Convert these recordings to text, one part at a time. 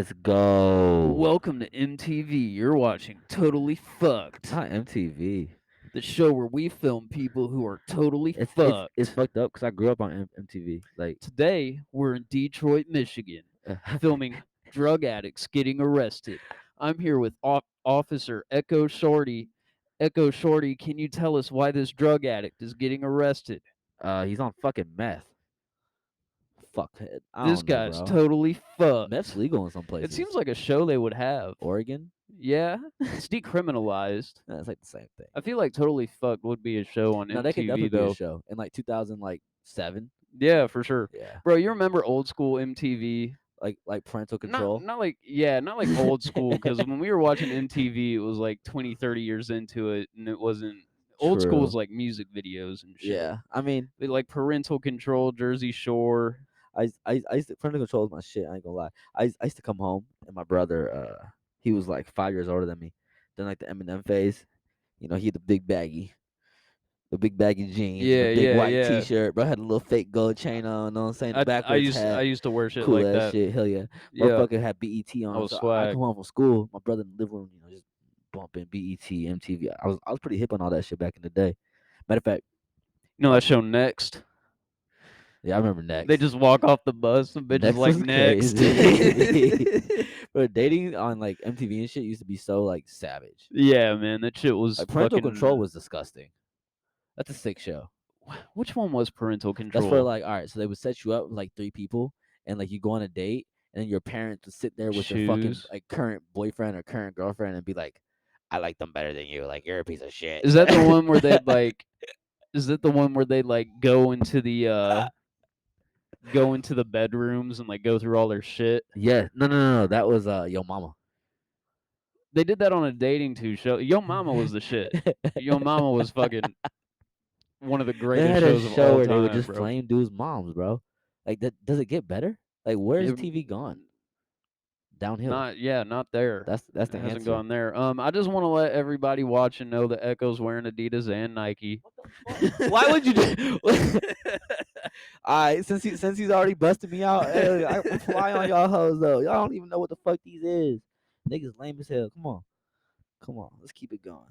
Let's go. Welcome to MTV. You're watching Totally Fucked, Not MTV. the show where we film people who are totally It's fucked. fucked up because I grew up on MTV. Like, Today, we're in Detroit, Michigan, filming drug addicts getting arrested. I'm here with Officer Echo Shorty. Echo Shorty, can you tell us why this drug addict is getting arrested? he's on fucking meth. Fuckhead. I This don't know, guy's bro. totally Meth's fucked. legal in some It seems places. like a show they would have. Oregon. Yeah, it's decriminalized. It's like the same thing. I feel like Totally Fucked would be a show on No, they could MTV definitely be a though. show in like 2007. Yeah, for sure. Yeah, Bro, you remember old school MTV? like parental Not control. not like not like old school cuz when we were watching MTV it was like 20, 30 years into it and it wasn't old school was True. like music videos and shit. Yeah, I mean, They like parental control, Jersey Shore. I used to parental control is my shit. I ain't gonna lie. I used to come home and my brother, he was like 5 years older than me. Then like the Eminem phase, he had the big baggy jeans, and the Yeah, big yeah, white yeah. T-shirt. Bro had a little fake gold chain on. Know what I'm saying? The I backwards used I hat, used to wear shit cool like ass that. shit. Hell yeah, Yeah, motherfucker had BET I on. was So I come swag. home from school. My brother in the living room, just bumping BET, MTV. I was pretty hip on all that shit back in the day. Matter of fact, You know that like show Next? yeah, I remember They Next. just walk off the bus and bitches Next like was next. crazy. But dating on like MTV and shit used to be so like savage. Yeah, man, that shit was Like parental control fucking. was disgusting. That's a sick show. Which one was parental That's for control? like, all right, so they would set you up with like three people, and like you go on a date, and then your parents would sit there with their fucking Shoes. like current boyfriend or current girlfriend and be like, I like them better than you. Like you're a piece of shit. Is that the one where they'd like? Is that the one where they'd like go into the bedrooms and like go through all their shit? Yeah, no. That was Yo Mama. They did that on a dating show. Yo Mama was the shit. Yo Mama was fucking one of the They greatest had a shows of show all where they would time, just bro. flame dudes' moms, bro. Like that, does it get better? Like where's It, TV gone? Downhill. not there. That's It the hasn't answer. gone there. I just want to let everybody watch and know that Echo's wearing Adidas and Nike. Why would you do? Alright, since he's already busted me out, hey, I'm fly on y'all hoes though. Y'all don't even know what the fuck these is. Niggas lame as hell. Come on, let's keep it going.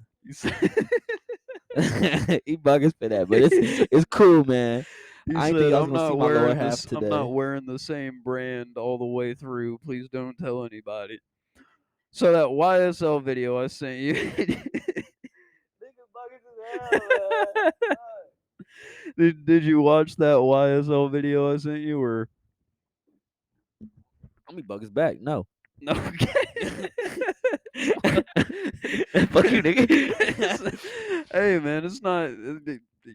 He bugging for that, but it's cool, man. He I didn't think said, I was gonna see my lower half I'm not today. wearing the same brand all the way through. Please don't tell anybody." So that YSL video I sent you. Nigga bugging as hell, man. did you watch that YSL video I sent you or Let me bug his back. No. no? Fuck you, nigga. Hey man, it's not.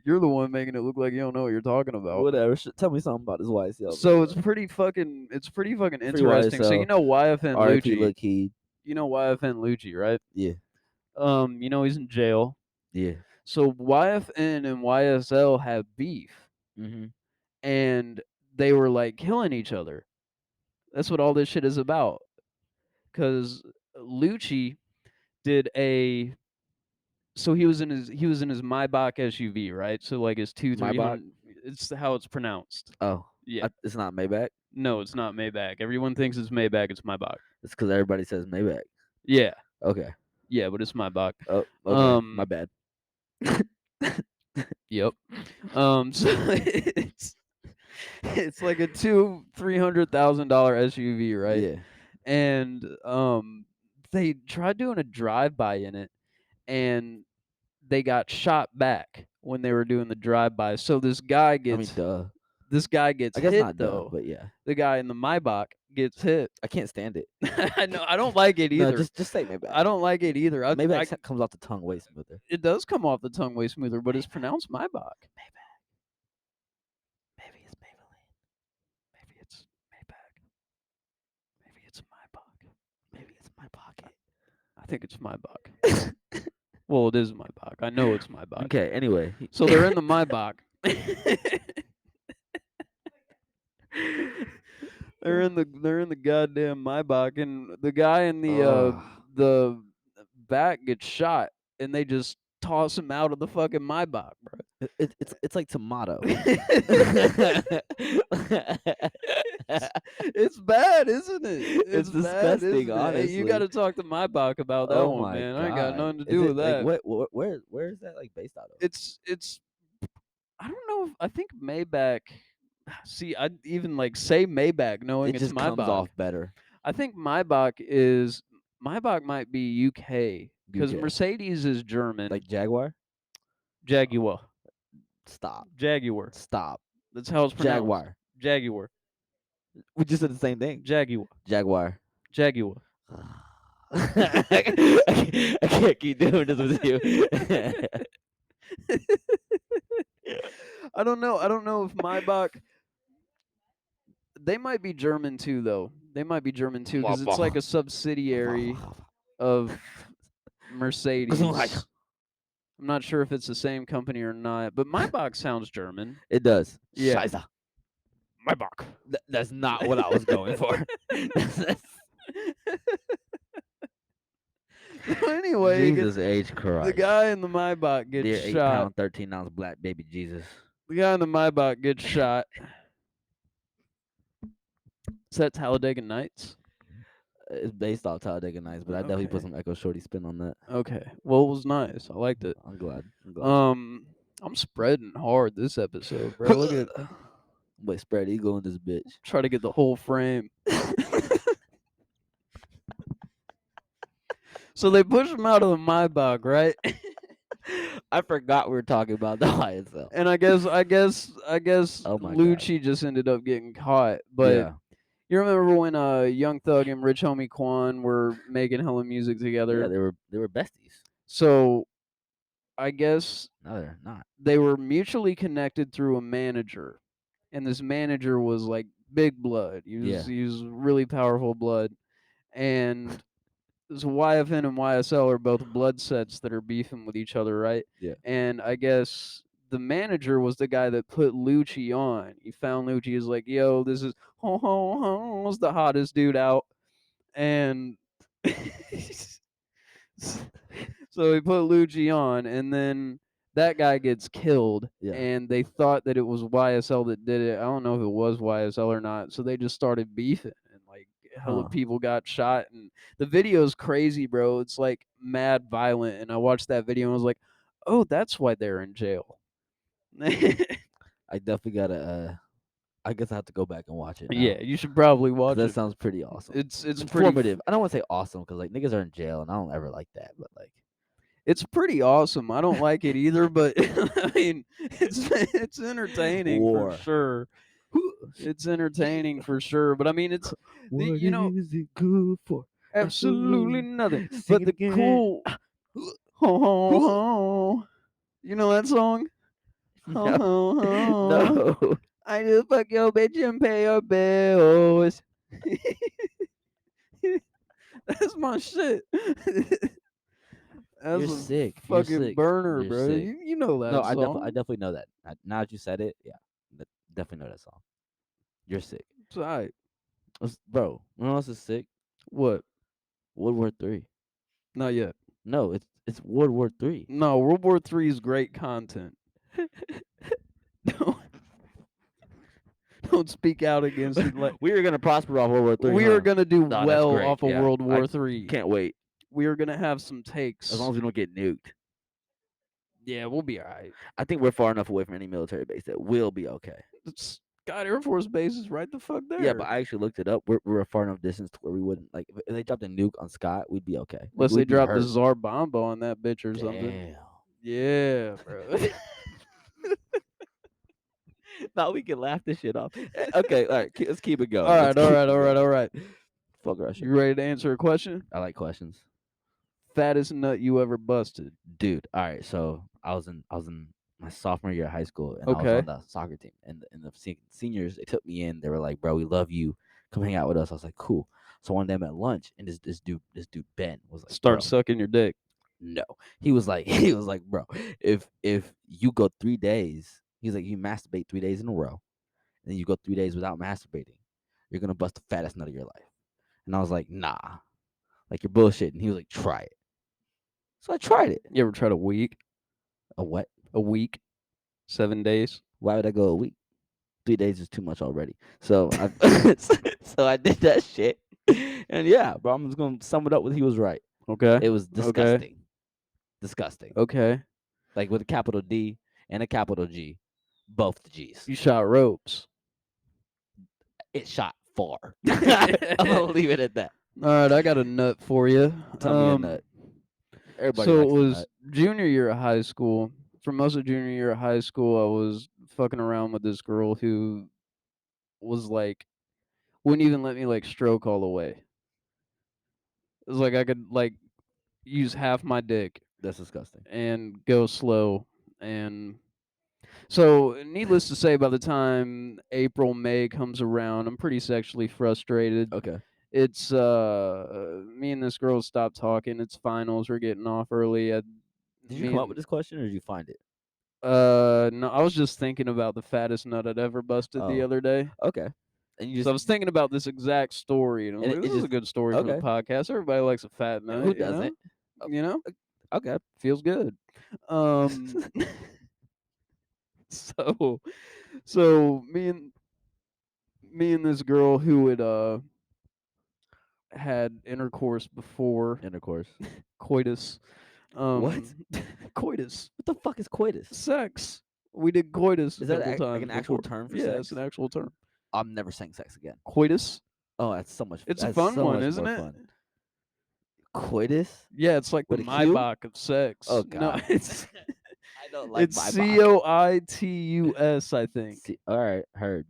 You're the one making it look like you don't know what you're talking about. Whatever. Tell me something about this YSL So video. it's pretty fucking. It's pretty fucking Free interesting. So you YSL. know YFN R.I.P. Lucci. Lil Key. You know YFN Lucci, right? Yeah. You know he's in jail. Yeah. So YFN and YSL have beef, Mm-hmm. and they were like killing each other. That's what all this shit is about. Because Lucci did a so he was in his Maybach SUV, right? So like his two three Maybach. hundred. It's how it's pronounced. Oh, Yeah. it's not Maybach. No, it's not Maybach. Everyone thinks it's Maybach. It's Maybach. It's because everybody says Maybach. Yeah, Okay. yeah, but it's Maybach. Oh, okay. My Um, bad. yep. So it's like a $200,000-300,000 SUV, right? Yeah. And they tried doing a drive-by in it, and they got shot back when they were doing the drive-by. So I mean, duh. this guy gets I guess hit not duh, though. but yeah. The guy in the Maybach gets hit. I can't stand it. I know. I don't like it No, either. just say Maybach. I don't like it either. Maybach comes off the tongue way smoother. It does come off the tongue way smoother, but it's pronounced Maybach. Maybach. Maybe it's Maybelline. Maybe it's Maybach. Maybe it's Maybach. Maybe it's my pocket. I think it's Maybach. Well, it is Maybach. I know it's Maybach. Okay. Anyway. So they're in the Maybach. they're in the goddamn Maybach, and the guy in the back gets shot, and they just toss him out of the fucking Maybach, bro. It's like tomato. It's bad, isn't it? It's It's bad, disgusting, isn't it? Hey, you got honestly. to talk to Maybach about that Oh one, my man. I ain't got god. nothing to Is do it with like that. where is that like based out of? It's I don't know. I think Maybach. See, I even like say Maybach knowing It it's just comes Maybach. off better. I think Maybach might be UK because UK. Mercedes is German. Like Jaguar? Jaguar, Stop. Jaguar. Stop. That's how it's pronounced. Jaguar. Jaguar, We just said the same thing. Jaguar, Jaguar. Jaguar. I can't keep doing this with you. I don't know. I don't know if Maybach. They might be German too, though. They might be German too because it's like a subsidiary of Mercedes. I'm not sure if it's the same company or not, but Maybach sounds German. It does. Yeah. Scheiße. Maybach. That's not what I was going for. So anyway, Jesus H. the Christ. guy in the Maybach gets Dear 8 shot. pound, 13 ounce black baby Jesus. The guy in the Maybach gets shot. Is that Talladega Nights? It's based off Talladega Nights, but I definitely put Okay. some Echo Shorty spin on that. Okay. Well, it was nice. I liked it. I'm glad. I'm glad. I'm spreading hard this episode, bro. Look at Wait, spread eagle in this bitch. try to get the whole frame. So they push him out of the Maybach, right? I forgot we were talking about the YSL. And I guess Oh my god. Lucci just ended up getting caught. But Yeah. you remember when Young Thug and Rich Homie Quan were making hella music Yeah, together? they were besties. So I guess No, they're not. they were mutually connected through a manager. And this manager was like big blood. He was really powerful blood. And so YFN and YSL are both blood sets that are beefing with each other, right? Yeah. And I guess the manager was the guy that put Lucci on. He found Lucci, is like, yo, this is was the hottest dude out. And so he put Lucci on, and then that guy gets killed. Yeah. And they thought that it was YSL that did it. I don't know if it was YSL or not. So they just started beefing, and like hella people got shot. And the video's crazy, bro. It's like mad violent. And I watched that video and was like, oh, that's why they're in jail. I definitely gotta I guess I have to go back and watch it now. Yeah, you should probably 'Cause watch that it. sounds pretty awesome. It's pretty Informative. I don't want to say awesome because like niggas are in jail and I don't ever like that, but like It's pretty awesome. I don't like it either, but I mean, it's entertaining war. for sure. It's entertaining for sure, but I mean, it's What you know is it good for? absolutely nothing. Sing But it the again. cool, ho ho ho, you know that song? Ho No. ho ho. No. I just fuck your bitch and pay your bills. That's my shit. That's You're a sick. You're fucking sick. burner, You're bro. sick. You know that No, song. I definitely know that. Now that you said it, yeah, definitely know that song. You're sick, It's alright. bro. You know what else is sick? What? World War Three. Not yet. No, it's World War Three. No, World War III is great content. don't, don't speak out against it. Like We are gonna prosper off World War Three. we are gonna do No, that's well great, off of yeah. World War I III. Can't wait. We are gonna have some takes. As long as we don't get nuked. Yeah, we'll be alright. I think we're far enough away from any military base that we'll be okay. Scott Air Force Base is right the fuck there. Yeah, but I actually looked it up. We're a far enough distance to where we wouldn't like if they dropped a nuke on Scott, we'd be okay. Unless We'd they be dropped the hurt. Tsar Bomba on that bitch or something. Damn. Yeah, bro. Now we can laugh this shit off. Okay, all right, let's keep it going. all Let's keep it going. all right. Fuck Russia. You ready to answer a question? I like questions, Fattest nut you ever busted? dude. All right, so I was in my sophomore year of high school, and I was Okay. on the soccer team, and the seniors they took me in. They were like, "Bro, we love you. Come hang out with us." I was like, "Cool." So one day I'm at lunch, and this dude Ben was like, Start "Bro, sucking your dick. no." He was like, "Bro, if you go 3 days, he's like, you masturbate 3 days in a row, and then you go 3 days without masturbating, you're gonna bust the fattest nut of your life." And I was like, "Nah, like you're bullshit." And he was like, "Try it." So I tried it. You ever tried a week? A what? A week? 7 days. Why would I go a week? 3 days is too much already. So I so I did that shit. And yeah, bro, I'm just gonna sum it up with he was right. Okay. It was Okay. disgusting. Disgusting. Okay. Like with a capital D and a capital G. Both the G's. You shot ropes. It shot far. I'm All gonna leave it at that. right, I got a nut for you. Tell me a nut. Everybody So it likes the was nut. junior year of high school. For most of junior year of high school, I was fucking around with this girl who was like, wouldn't even let me like stroke all the way. It was like I could like use half my dick That's disgusting. and go slow. And so, needless to say, by the time April, May comes around, I'm pretty sexually frustrated. Okay. It's me and this girl stopped talking. It's finals. We're getting off early. Did you Me come up and with this question or did you find it? no, I was just thinking about the fattest nut I'd ever busted the Oh, other day. okay. And you So I just was thinking about this exact story, and I was and like, it "This is just a good story for the okay. podcast. Everybody likes a fat Who nut, you doesn't? know. O- You know, Okay. feels good." Um, so so me and this girl who had had intercourse before Intercourse. coitus, What? coitus, What the fuck is coitus? sex. We did coitus a Is that couple like an times actual before. term for Yeah, it's an sex? actual term. I'm never saying sex again. Coitus. Oh, that's so much. It's a That's fun so one, much isn't more it? fun. Coitus Yeah, it's like the with a Q. Maybach of Oh sex. No, God, it's I don't like it's my Bach. COITUS, I think. See, all right, heard.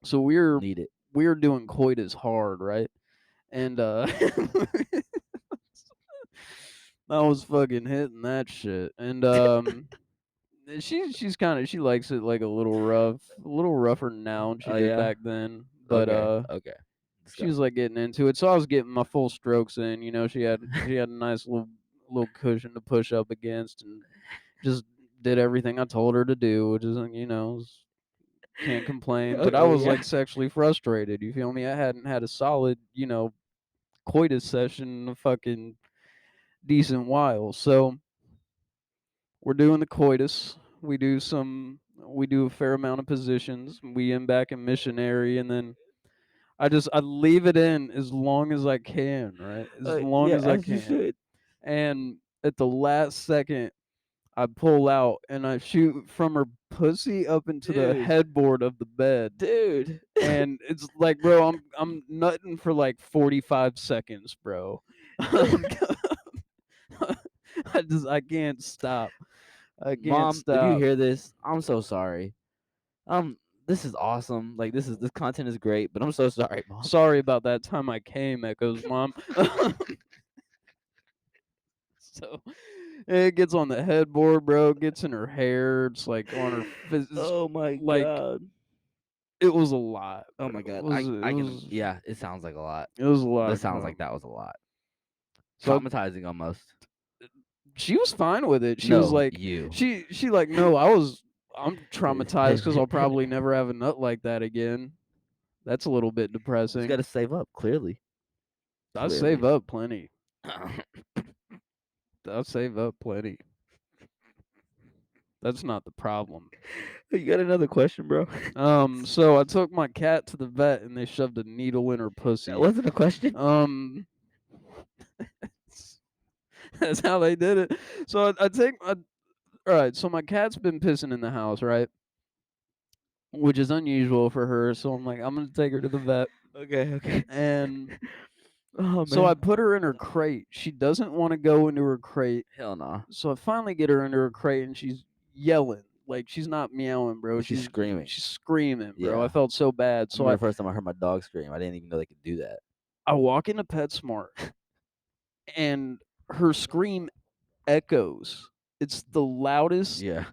So we're Need it. we're doing coitus hard, right? And I was fucking hitting that shit. And she's kind of she likes it like a little rougher now than she Oh did yeah. back then. But Okay. Okay. she was Disgusting. like getting into it, so I was getting my full strokes in. You know, she had a nice little cushion to push up against, and just did everything I told her to do, which isn't can't complain. But I Oh was yeah. like sexually frustrated. You feel me? I hadn't had a solid coitus session in a fucking decent while. So we're doing the coitus. We do a fair amount of positions. We end back in missionary, and then I leave it in as long as I can, right? As long Yeah. as I As you can. should, And at the last second, I pull out and I shoot from her pussy up into the dude. headboard of the bed. Dude. And it's like, bro, I'm nutting for like 45 seconds, bro. I'm I can't stop. I can't Mom, if you stop. hear this, I'm so sorry. Um, this is awesome. Like this content is great, but I'm so sorry, mom. Sorry about that time I came, Echo's mom. So it gets on the headboard, bro. It gets in her hair. It's like on her Oh my like god. it was a lot, Oh bro. my god. It I can. was Yeah, it sounds like a lot. it was a lot This of sounds like cum. that was a lot. So Traumatizing almost. she was fine with it. She was No, like, you. she like, no, I'm traumatized because I'll probably never have a nut like that again. That's a little bit Just got depressing. to save up. Clearly. I save Clearly. up plenty. I save up plenty. That's not the problem. You got another question, bro? So I took my cat to the vet and they shoved a needle in her That pussy. wasn't a question. Um, that's how they did it. So all right. So my cat's been pissing in the house, right? Which is unusual for her. So I'm like, I'm gonna take her to the vet, Okay. Okay. and Oh so I man. put her in her crate. She doesn't want to go into her crate. Hell no. So I finally get her into her crate, and she's yelling. Like she's not meowing, bro. She's screaming. She's screaming, bro. I Yeah. felt so bad. I So remember the first time I heard my dog scream. I didn't even know they could do that. I walk into PetSmart, and her scream echoes. It's Yeah.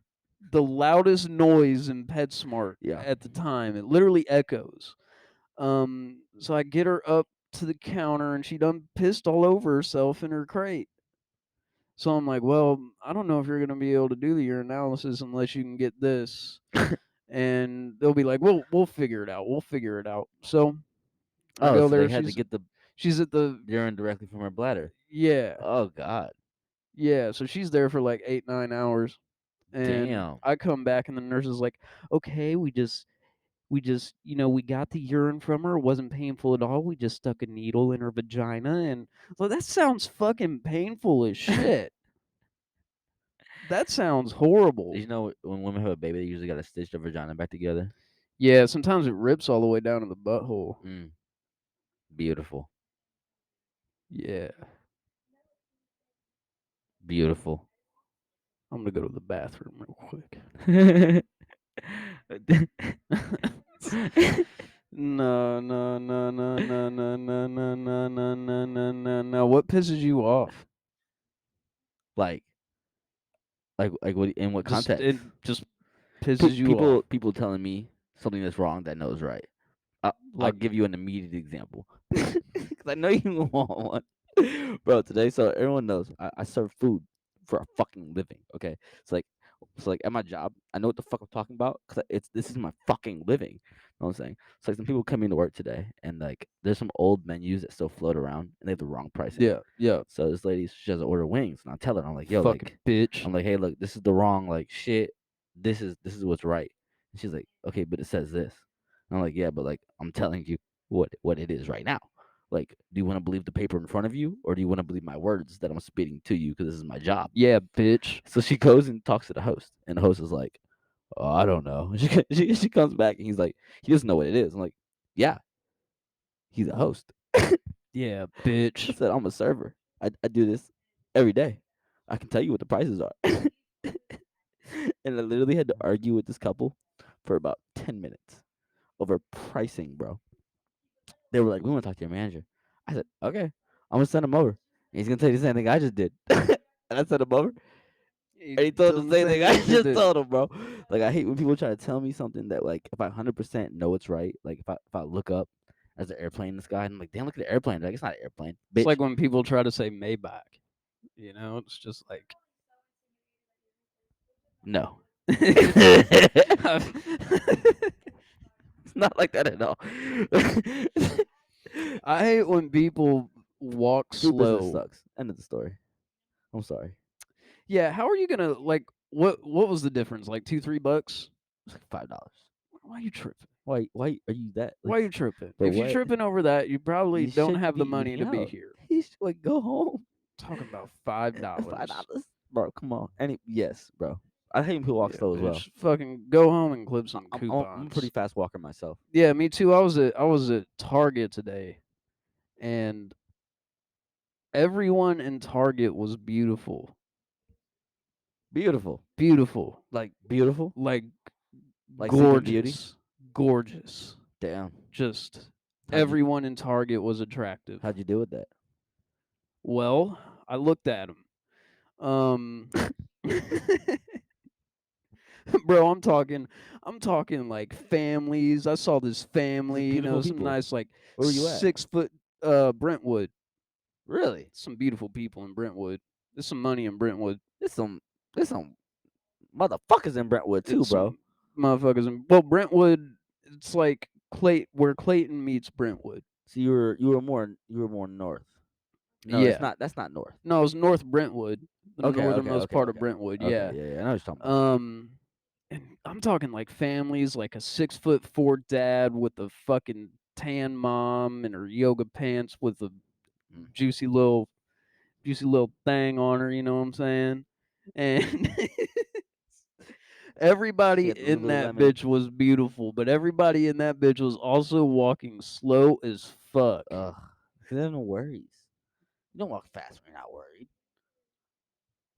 the loudest noise in PetSmart Yeah. at the time. It literally echoes. So I get her up to the counter, and she done pissed all over herself in her crate. So I'm like, well, I don't know if you're gonna be able to do the urinalysis unless you can get this. And they'll be like, we'll figure it out. We'll figure it out. So I Oh, go so they there. had to get the She's at the urine directly from her bladder. yeah Oh God. yeah. So she's there for like 8 9 hours. And Damn. I come back and the nurse is like, "Okay, we just, we got the urine from her. It wasn't painful at all. We just stuck a needle in her vagina." And so that sounds fucking painful as shit. That sounds Did horrible. you know when women have a baby, they usually gotta stitch their vagina back together? Yeah, sometimes it rips all the way down to the butthole. Mm, beautiful, Yeah. beautiful. I'm gonna go to the bathroom real quick. No, no, no, no, no, no, no, no, no, no, no, no, no, no. What pisses you off? like, what? In what Just it context? just pisses you People, off. people telling me something that's wrong that knows right. I'll Like, give you an immediate example because I know you want one, bro. Today, so everyone knows I serve food for a fucking living. Okay, it's like at my job, I know what the fuck I'm talking about because it's this is my fucking living. You know what I'm saying? It's like some people come into work today and like there's some old menus that still float around and they have the wrong pricing. yeah, yeah. So this lady, she has to order wings, and I tell her, I'm like, yo, Fucking like, bitch. I'm like, hey, look, this is the wrong like shit. This is what's right. And she's like, okay, but it says this. And I'm like, yeah, but like, I'm telling you what it is right now. Like, do you want to believe the paper in front of you, or do you want to believe my words that I'm spitting to you because this is my job? Yeah, bitch. So she goes and talks to the host, and the host is like, oh, I don't know. She comes back and he's like, he doesn't know what it is. I'm like, yeah, he's a host. Yeah, I bitch. said, I'm a server. I do this every day. I can tell you what the prices are. And I literally had to argue with this couple for about 10 minutes over pricing, bro. They were like, we want to talk to your manager. I said, okay, I'm going to send him over. And he's going to tell you the same thing I just did. And I sent him over. You And he told told the him the same same thing thing I you just just did. told him, bro. Like, I hate when people try to tell me something that, like, if I 100% know it's right, like, if I look up as an airplane in the sky, and I'm like, damn, look at the airplane. Like, it's not an airplane, It's bitch. like when people try to say Maybach. It's just like No. it's It's not like that at all. I hate when people walk Food business slow. sucks. End of the story. I'm sorry. Yeah, how are you gonna like what was the difference? Like $2-3? It's like $5. Why are you tripping? Why are you that Why like? are you tripping? But If you're what? tripping over that, you probably You don't shouldn't have be the money eating to be out. here. You should like go home. Talking about five Five dollars. dollars, bro. Come on. Any yes, bro. I hate when people walk Yeah, slow as well. bitch. Fucking go home and clip some I'm a pretty coupons. fast walker myself. Yeah, me too. I was at Target today, and everyone in Target was beautiful. Beautiful, Beautiful. like beautiful, Like like Sleeping Beauty. gorgeous. Gorgeous. Damn. Just How'd you everyone in Target was attractive. how'd you deal with that? Well, I looked at them. Um Bro, I'm talking like families. I saw this This is family, beautiful some people. nice like Where were you at? 6 foot Brentwood. Really? Some beautiful people in Brentwood. There's some money in Brentwood. There's some motherfuckers in Brentwood too, It's bro. some motherfuckers in Brentwood, it's like where Clayton meets Brentwood. So you were more north. No, it's Yeah. not. That's not north. No, it's North Brentwood, the Okay, okay, northernmost okay, part of okay, Brentwood, okay. yeah. Yeah, yeah. I know what you're talking about. Um, and I'm talking like families, like a 6'4" dad with a fucking tan mom in her yoga pants with a Mm. juicy little juicy little thing on her, you know what I'm saying? And She everybody had the in that Lululemon. bitch was beautiful, but everybody in that bitch was also walking slow as fuck. Ugh. There's no worries. You don't walk fast when you're not worried.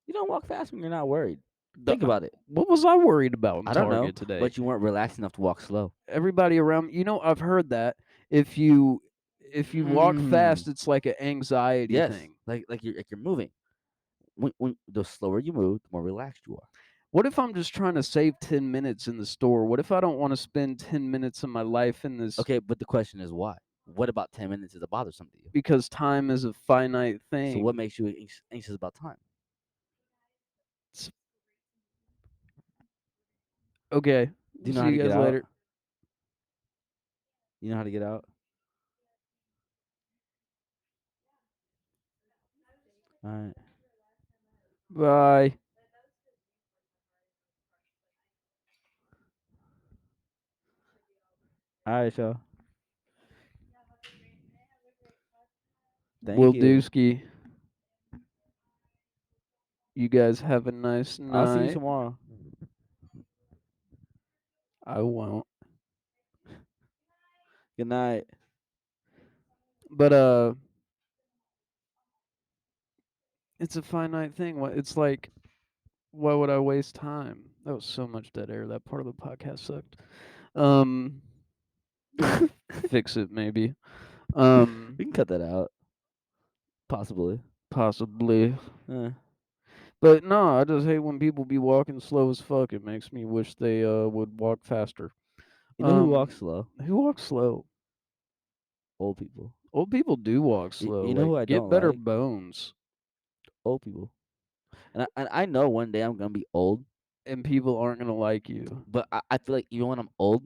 You don't walk fast when you're not worried. Think about it. What was I worried about in I don't know, Target today? but you weren't relaxed enough to walk slow. Everybody around, I've heard that if you walk Mm. fast, it's like an anxiety Yes, thing. like you're moving. When the slower you move, the more relaxed you are. What if I'm just trying to save 10 minutes in the store? What if I don't want to spend 10 minutes of my life in this Okay, but the question is why? What about 10 minutes is bothersome to you? because time is a finite So what thing? makes you anxious about time? It's- okay. Do you know See how to you get guys out? later. You know how to get out? All right. Bye. All right, y'all. Thank Will you. Dusky, you guys have a nice I'll see you night. tomorrow. I won't. Good night. But it's a finite thing. It's like, why would I waste time? That was so much dead air. That part of the podcast sucked. Um, we'll fix it maybe. We can cut that out. Possibly. Possibly. Eh. But no, I just hate when people be walking slow as fuck. It makes me wish they would walk faster. You know who walks slow? Who walks slow? Old people. Old people do walk slow. You know Like, who I get don't better like? bones. Old people. And I know one day I'm gonna be old, And people aren't gonna like you. but I feel like even when I'm old,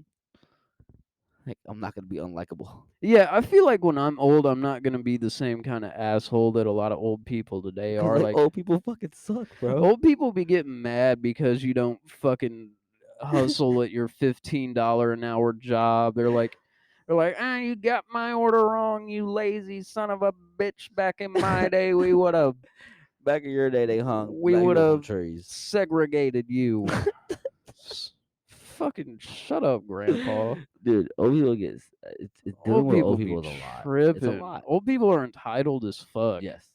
like I'm not gonna be unlikable. Yeah, I feel like when I'm old, I'm not gonna be the same kind of asshole that a lot of old people today Cause are. like Like, old people fucking suck, bro. old people be getting mad because you don't fucking hustle at your $15 an hour job. They're like, ah, you got my order wrong, you lazy son of a bitch. Back in my day, Back in your day, they hung we black would people from have trees. segregated you. Fucking shut up, grandpa. Dude, old people it's dealing Old with people old be people is a lot. It's a tripping. lot. Old people are entitled as fuck. Yes,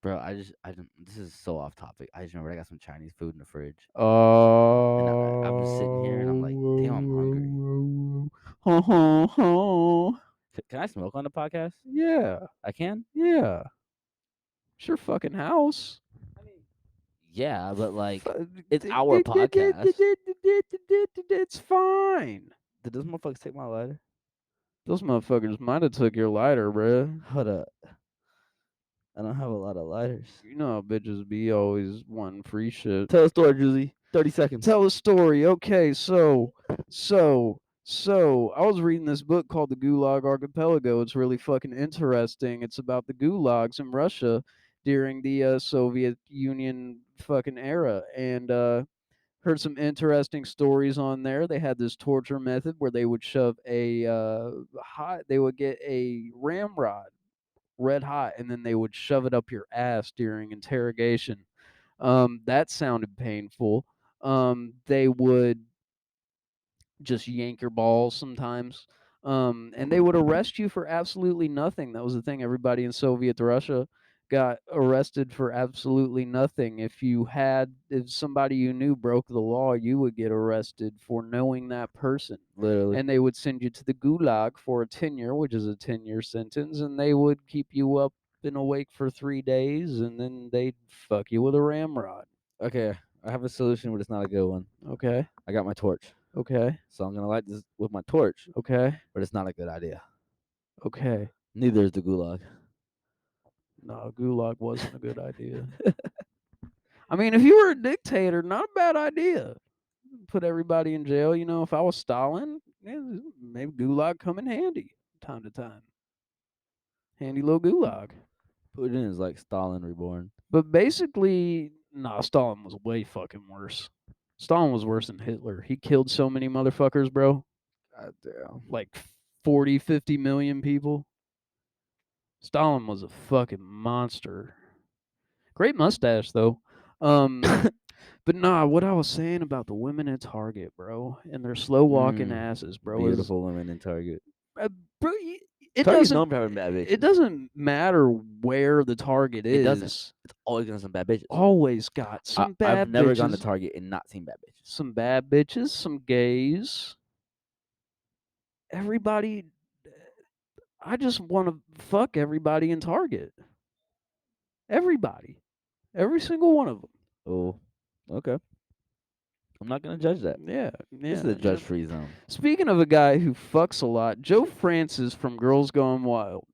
bro. I don't. This is so off topic. I just remember I got some Chinese food in the fridge, and I'm just sitting here and I'm like, damn, I'm hungry. Can I smoke on the podcast? Yeah, I can. yeah. It's your fucking house. Yeah, but like, Fu- it's our podcast. It's fine. Did those motherfuckers take my lighter? Those motherfuckers might have took your lighter, bruh. Hold up. I don't have a lot of lighters. You know how bitches be always wanting free shit. Tell a story, Juicy. 30 seconds. Tell a story. Okay, so I was reading this book called The Gulag Archipelago. It's really fucking interesting. It's about the gulags in Russia during the Soviet Union fucking era, and heard some interesting stories on there. They had this torture method where they would shove a they would get a ramrod red hot, and then they would shove it up your ass during interrogation. That sounded painful. They would just yank your balls sometimes. And they would arrest you for absolutely nothing. That was the thing. Everybody in Soviet Russia got arrested for absolutely nothing. If somebody you knew broke the law, you would get arrested for knowing that person. Literally. And they would send you to the gulag for a tenure, which is a 10-year sentence, and they would keep you up and awake for 3 days, and then they'd fuck you with a ramrod. Okay, I have a solution, but it's not a good one. Okay, I got my torch, okay, so I'm gonna light this with my torch, okay, but it's not a good idea. okay. Neither is the gulag. No, gulag wasn't a good idea. I mean, if you were a dictator, not a bad idea. Put everybody in jail. You know, if I was Stalin, yeah, maybe gulag come in handy time to time. Handy little gulag. Putin is like Stalin reborn. But basically, nah, Stalin was way fucking worse. Stalin was worse than Hitler. He killed so many motherfuckers, bro. God damn. Like 40, 50 million people. Stalin was a fucking monster. Great mustache, though. But nah, what I was saying about the women at Target, bro, and their slow walking asses, bro, is Beautiful women in Target. uh, bro. It Target's doesn't. known for having bad It bitches. doesn't matter where the Target It doesn't. is. It's always gonna some bad bitches. Always got some I've bad never gone to bitches, Target and not seen bad bitches. some bad bitches, some gays. Everybody. I just want to fuck everybody in Target. Everybody, every single one of them. Oh, okay. I'm not gonna judge that. Yeah, This is yeah, a yeah. judge-free zone. Speaking of a guy who fucks a lot, Joe Francis from Girls Gone Wild.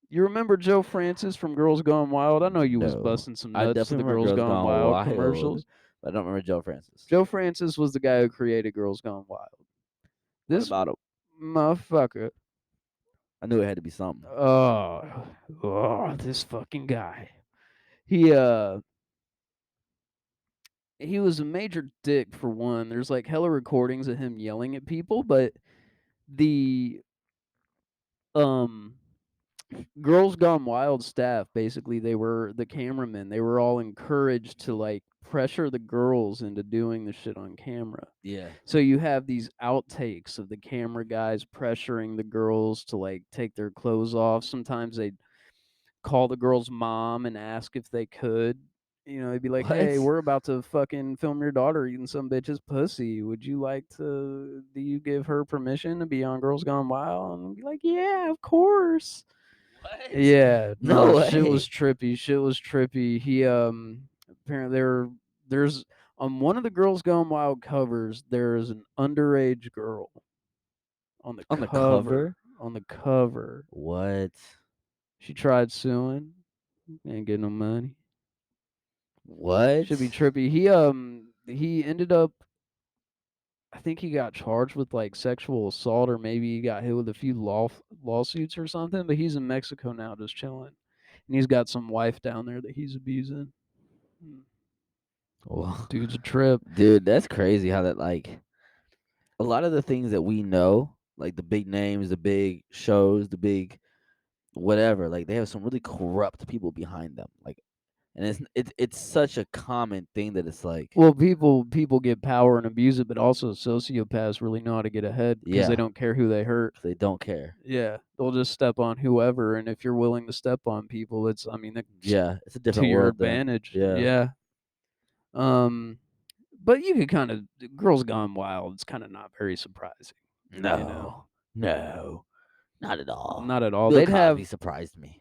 You remember Joe Francis from Girls Gone Wild? I know you was No, busting some I nuts to definitely the remember Girls Girls Gone Gone Wild Wild, commercials. but I don't remember Joe Francis. Joe Francis was the guy who created Girls Gone Wild. What This about him? motherfucker. I knew it had to be something. This fucking guy. He was a major dick for one. There's like hella recordings of him yelling at people, but the um Girls Gone Wild staff, basically, they were the cameramen. They were all encouraged to like pressure the girls into doing the shit on camera. Yeah. So you have these outtakes of the camera guys pressuring the girls to like take their clothes off. Sometimes they'd call the girl's mom and ask if they could. You know, they'd be like, "Hey, What? we're about to fucking film your daughter eating some bitch's pussy. Would you like to? Do you give her permission to be on Girls Gone Wild?" And I'd be like, "Yeah, of course." What? Yeah, No no, shit was way. trippy. Shit was trippy. He apparently there's on one of the Girls Gone Wild covers, there is an underage girl on the On the cover. cover? On the cover. What? She tried suing. Ain't get no money. What? Should be trippy. He ended up, I think he got charged with like sexual assault, or maybe he got hit with a few lawsuits or something, but he's in Mexico now just chilling. And he's got some wife down there that he's abusing. Mm. Well, Dude's a trip. dude, that's crazy how that like a lot of the things that we know, like the big names, the big shows, the big whatever, like they have some really corrupt people behind them. Like, and it's such a common thing that it's like, Well, people get power and abuse it, but also sociopaths really know how to get ahead because they yeah, don't care who they hurt. they don't care. Yeah, they'll just step on whoever, and if you're willing to step on people, it's I mean that's Yeah, it's a to different your world then. advantage. Yeah. Yeah. Um, but you could kind of Girls Gone Wild. It's kind of not very surprising, you know. No, no, not at all. Not at all. Bill They'd Cosby have surprised me.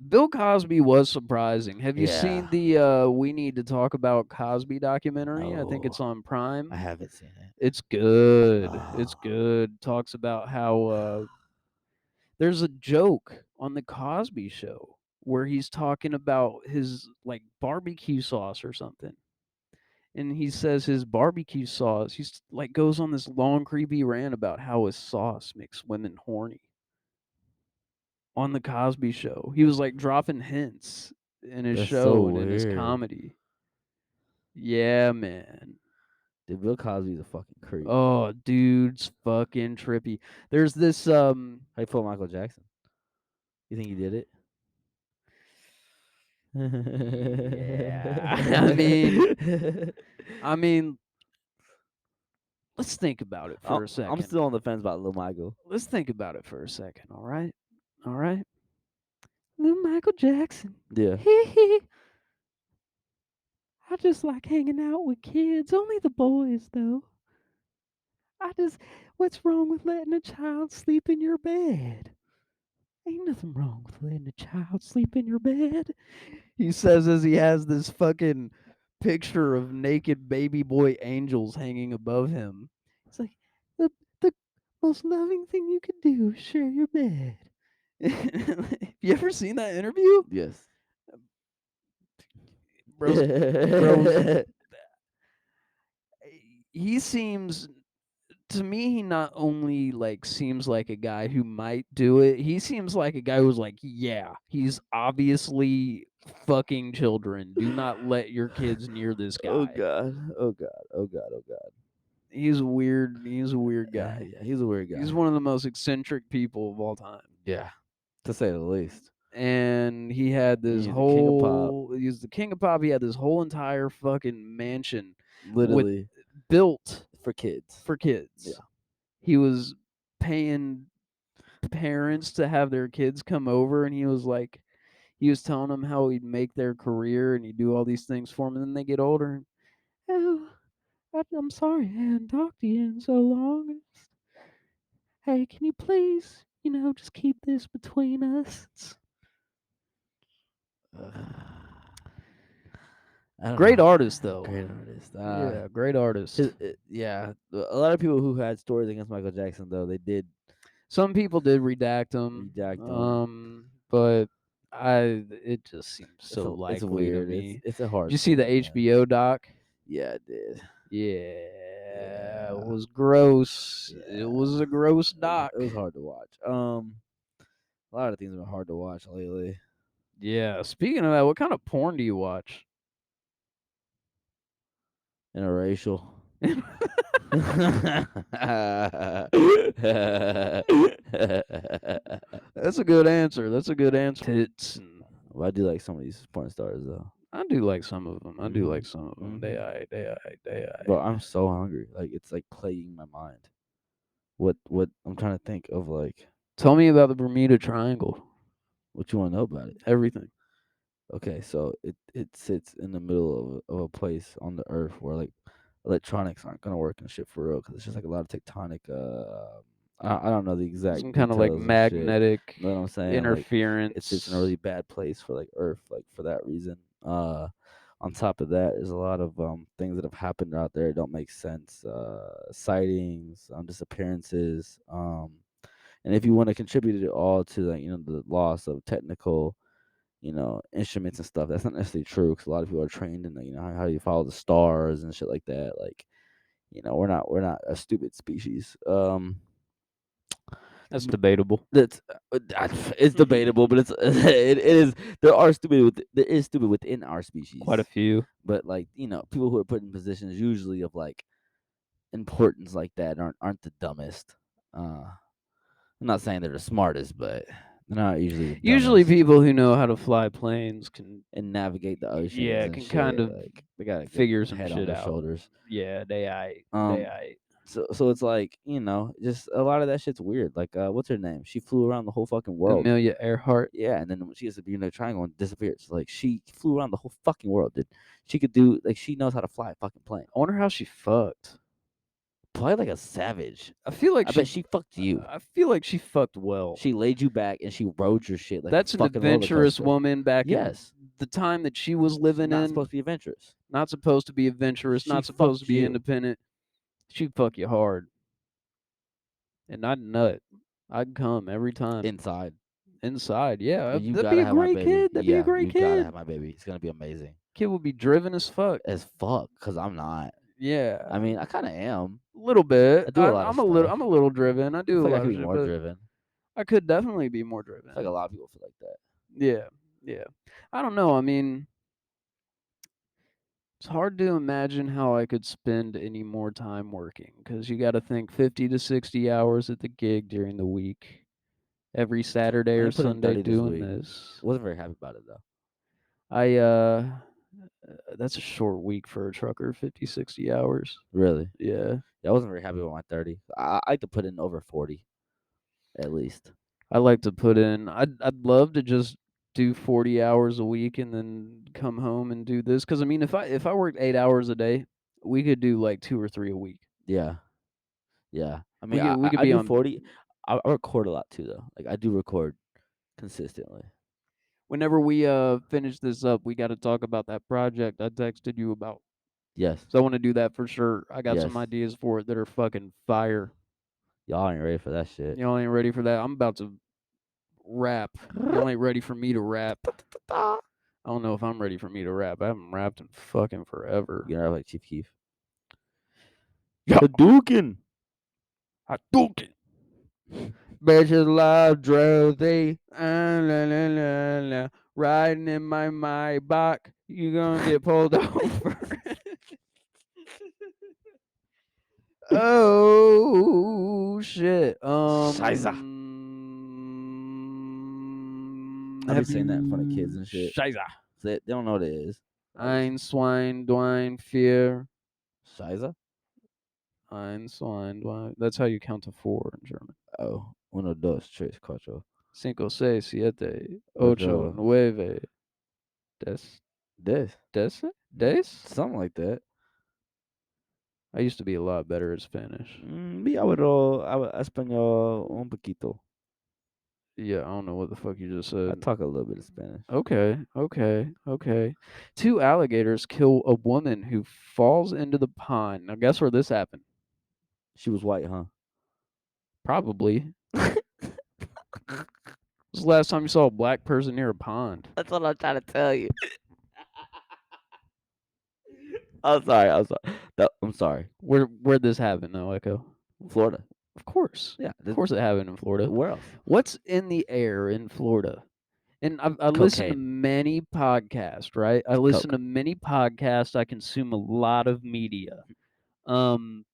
Bill Cosby was surprising. Have you Yeah. seen the We Need to Talk About Cosby documentary? I think it's No, on I Prime. haven't seen it. It's good. It's Oh, good. Talks about how there's a joke on the Cosby show where he's talking about his like barbecue sauce or something. And he says his barbecue sauce, he's like goes on this long creepy rant about how his sauce makes women horny on the Cosby show. He was like dropping hints in his that's so show and in his weird. comedy. Yeah, man. Dude, Bill Cosby's a fucking creep. Oh, dude's fucking trippy. There's this How you feel Michael Jackson? You think he did yeah. it? I mean, let's think about it for a I'm second. still on the fence about Lil Michael. Let's think about it for a second, all right? All right. Little Michael Jackson. Yeah. Hee hee. I just like hanging out with kids. Only the boys, though. I just. What's wrong with letting a child sleep in your bed? Ain't nothing wrong with letting a child sleep in your bed. He says as he has this fucking picture of naked baby boy angels hanging above him. It's like the most loving thing you could do is share your bed. You ever seen that interview? Yes. Bro's bro's he seems to me he not only like seems like a guy who might do it, he seems like a guy who's like, yeah, he's obviously fucking children. Do not let your kids near this Oh guy. god. Oh god. Oh god. Oh god. He's a weird guy. Yeah, he's a weird He's guy. one of the most eccentric people of all time. Yeah, to say the least. And he had this He's the king of pop, whole he was the king of pop. He had this whole entire fucking mansion with literally built for kids. for kids. Yeah. He was paying parents to have their kids come over, and he was telling them how he'd make their career and he'd do all these things for them, and then they get older and, oh, I'm sorry I hadn't talked to you in so long. Hey, can you please, just keep this between us? I don't Great know. artist, though. Great artist. Yeah, great artist. Yeah, a lot of people who had stories against Michael Jackson though they did Some people did redact him, redact them. but it just seems It's so it's likely to weird. It's me. it's a Did hard you see the thing, man. HBO doc? Yeah, it did. Yeah, it Yeah, was gross. It yeah. was a gross doc. It was hard to watch. A lot of things have been hard to watch lately. Yeah. Speaking of that, what kind of porn do you watch? Interracial. That's a good answer. That's a good answer. Tits and Well, I do like some of these porn stars though. I do like some of them. I do Hmm. like some of them. Hmm. They Bro, I. I'm so hungry. Like it's like plaguing my mind. What I'm trying to think of like Tell me about the Bermuda Triangle. what you want to know about it. Everything. Okay, so it sits in the middle of a place on the earth where like electronics aren't gonna work and shit for real because it's just like a lot of tectonic. I don't know the exact Some kind of like details and shit. magnetic You know what I'm saying? Like it sits in a interference. really bad place for like Earth, like for that reason. On top of that, there's a lot of things that have happened out there that don't make sense. Sightings, disappearances. And if you want to contribute it all to like the loss of technical instruments and stuff. That's not necessarily true because a lot of people are trained in how you follow the stars and shit like that. Like, we're not a stupid species. That's debatable. That's it's debatable, but it is there is stupid within our Quite a species. few. But like people who are put in positions usually of like importance like that aren't the dumbest. I'm not saying they're the smartest, but they're not usually the Usually, dumbest. people who know how to fly planes can, And navigate the oceans yeah, and can kind shit. of Like they got a good figure some head on shit their out. shoulders. Yeah, they Um, so it's like just a lot of that shit's weird. Like what's her name? She flew around the whole fucking world. Amelia Earhart. Yeah, and then when she gets to be in the triangle and disappears, like she flew around the whole fucking world, dude. She could do like she knows how to fly a fucking plane. I wonder how she fucked. Probably like a savage. I feel like I bet she fucked you. I feel like she fucked well. She laid you back and she rode your shit like a That's an fucking roller adventurous coaster. woman back in Yes, the time that she was she's living not in. supposed to be adventurous. Not supposed to be adventurous, She not supposed to fucked be you independent. She'd fuck you hard. And I'd nut. I'd come every time. inside. Inside, yeah. You That'd be gotta a have my great baby. kid. That'd be a Yeah, great you gotta kid. have my baby. It's gonna be amazing Kid would be driven as fuck. as fuck. Cause I'm not. Yeah. I mean, I kind of am. A little bit. I do a lot of stuff. I'm a little driven. I I do a feel like I lot could of be shit, more but driven. I could definitely be more I feel like a driven. lot of people feel like that. Yeah. Yeah. I don't know. I mean, it's hard to imagine how I could spend any more time working because you got to think 50 to 60 hours at the gig during the week, every Saturday I or only put in Sunday 30 this doing week. this. Wasn't very happy about it though. I that's a short week for a trucker, 50, 60 hours. Really. Yeah. Yeah, I wasn't very happy with my 30. I like to put in over 40 at least. I like to put in I'd love to just do 40 hours a week and then come home and do this cuz I mean if I worked 8 hours a day, we could do like 2 or 3 a week. Yeah, yeah. I mean, I We I could I be do on 40. I record a lot too though. Like I do record consistently. whenever we finish this up, we got to talk about that project I texted you about. Yes, So I want to do that for sure. I got yes. some ideas for it that are fucking fire. Y'all ain't ready for that shit. Y'all ain't ready for that. I'm about to rap. Y'all ain't ready for me to rap. I don't know if I'm ready for me to rap. I haven't rapped in fucking forever. You know, like Chief Keef. Yeah, Hadouken. I took it. Bitches love Drozy. La, la, la, la. Riding in my Maybach. You gonna get pulled over. Oh shit. Scheiße. I be Have saying that in front of kids you and shit. Scheiße. They don't know what it is. Ein Swine Dwine Fear. Scheiße? Ein Swine Dwine. That's how you count to 4 in German. Oh, uno, dos, tres, cuatro. Cinco, seis, siete, ocho, Ocho. nueve, des, This. des, des. Something like that. I used to be a lot better at Spanish. Vi hablo español un poquito. Yeah, I don't know what the fuck you just I said. talk a little bit of Spanish. Okay. 2 alligators kill a woman who falls into the pond. Now, guess where this happened? She was white, huh? Probably. When's the last time you saw a black person near a pond? That's what I'm trying to tell you. I'm sorry. I'm sorry. I'm sorry. Where'd this happen now, Echo? Florida. Of course. Yeah. Of course it happened in Florida. Where else? What's in the air in Florida? And I listen to Cocaine. many podcasts, right? I listen Coke. to many podcasts. I consume a lot of media. Um,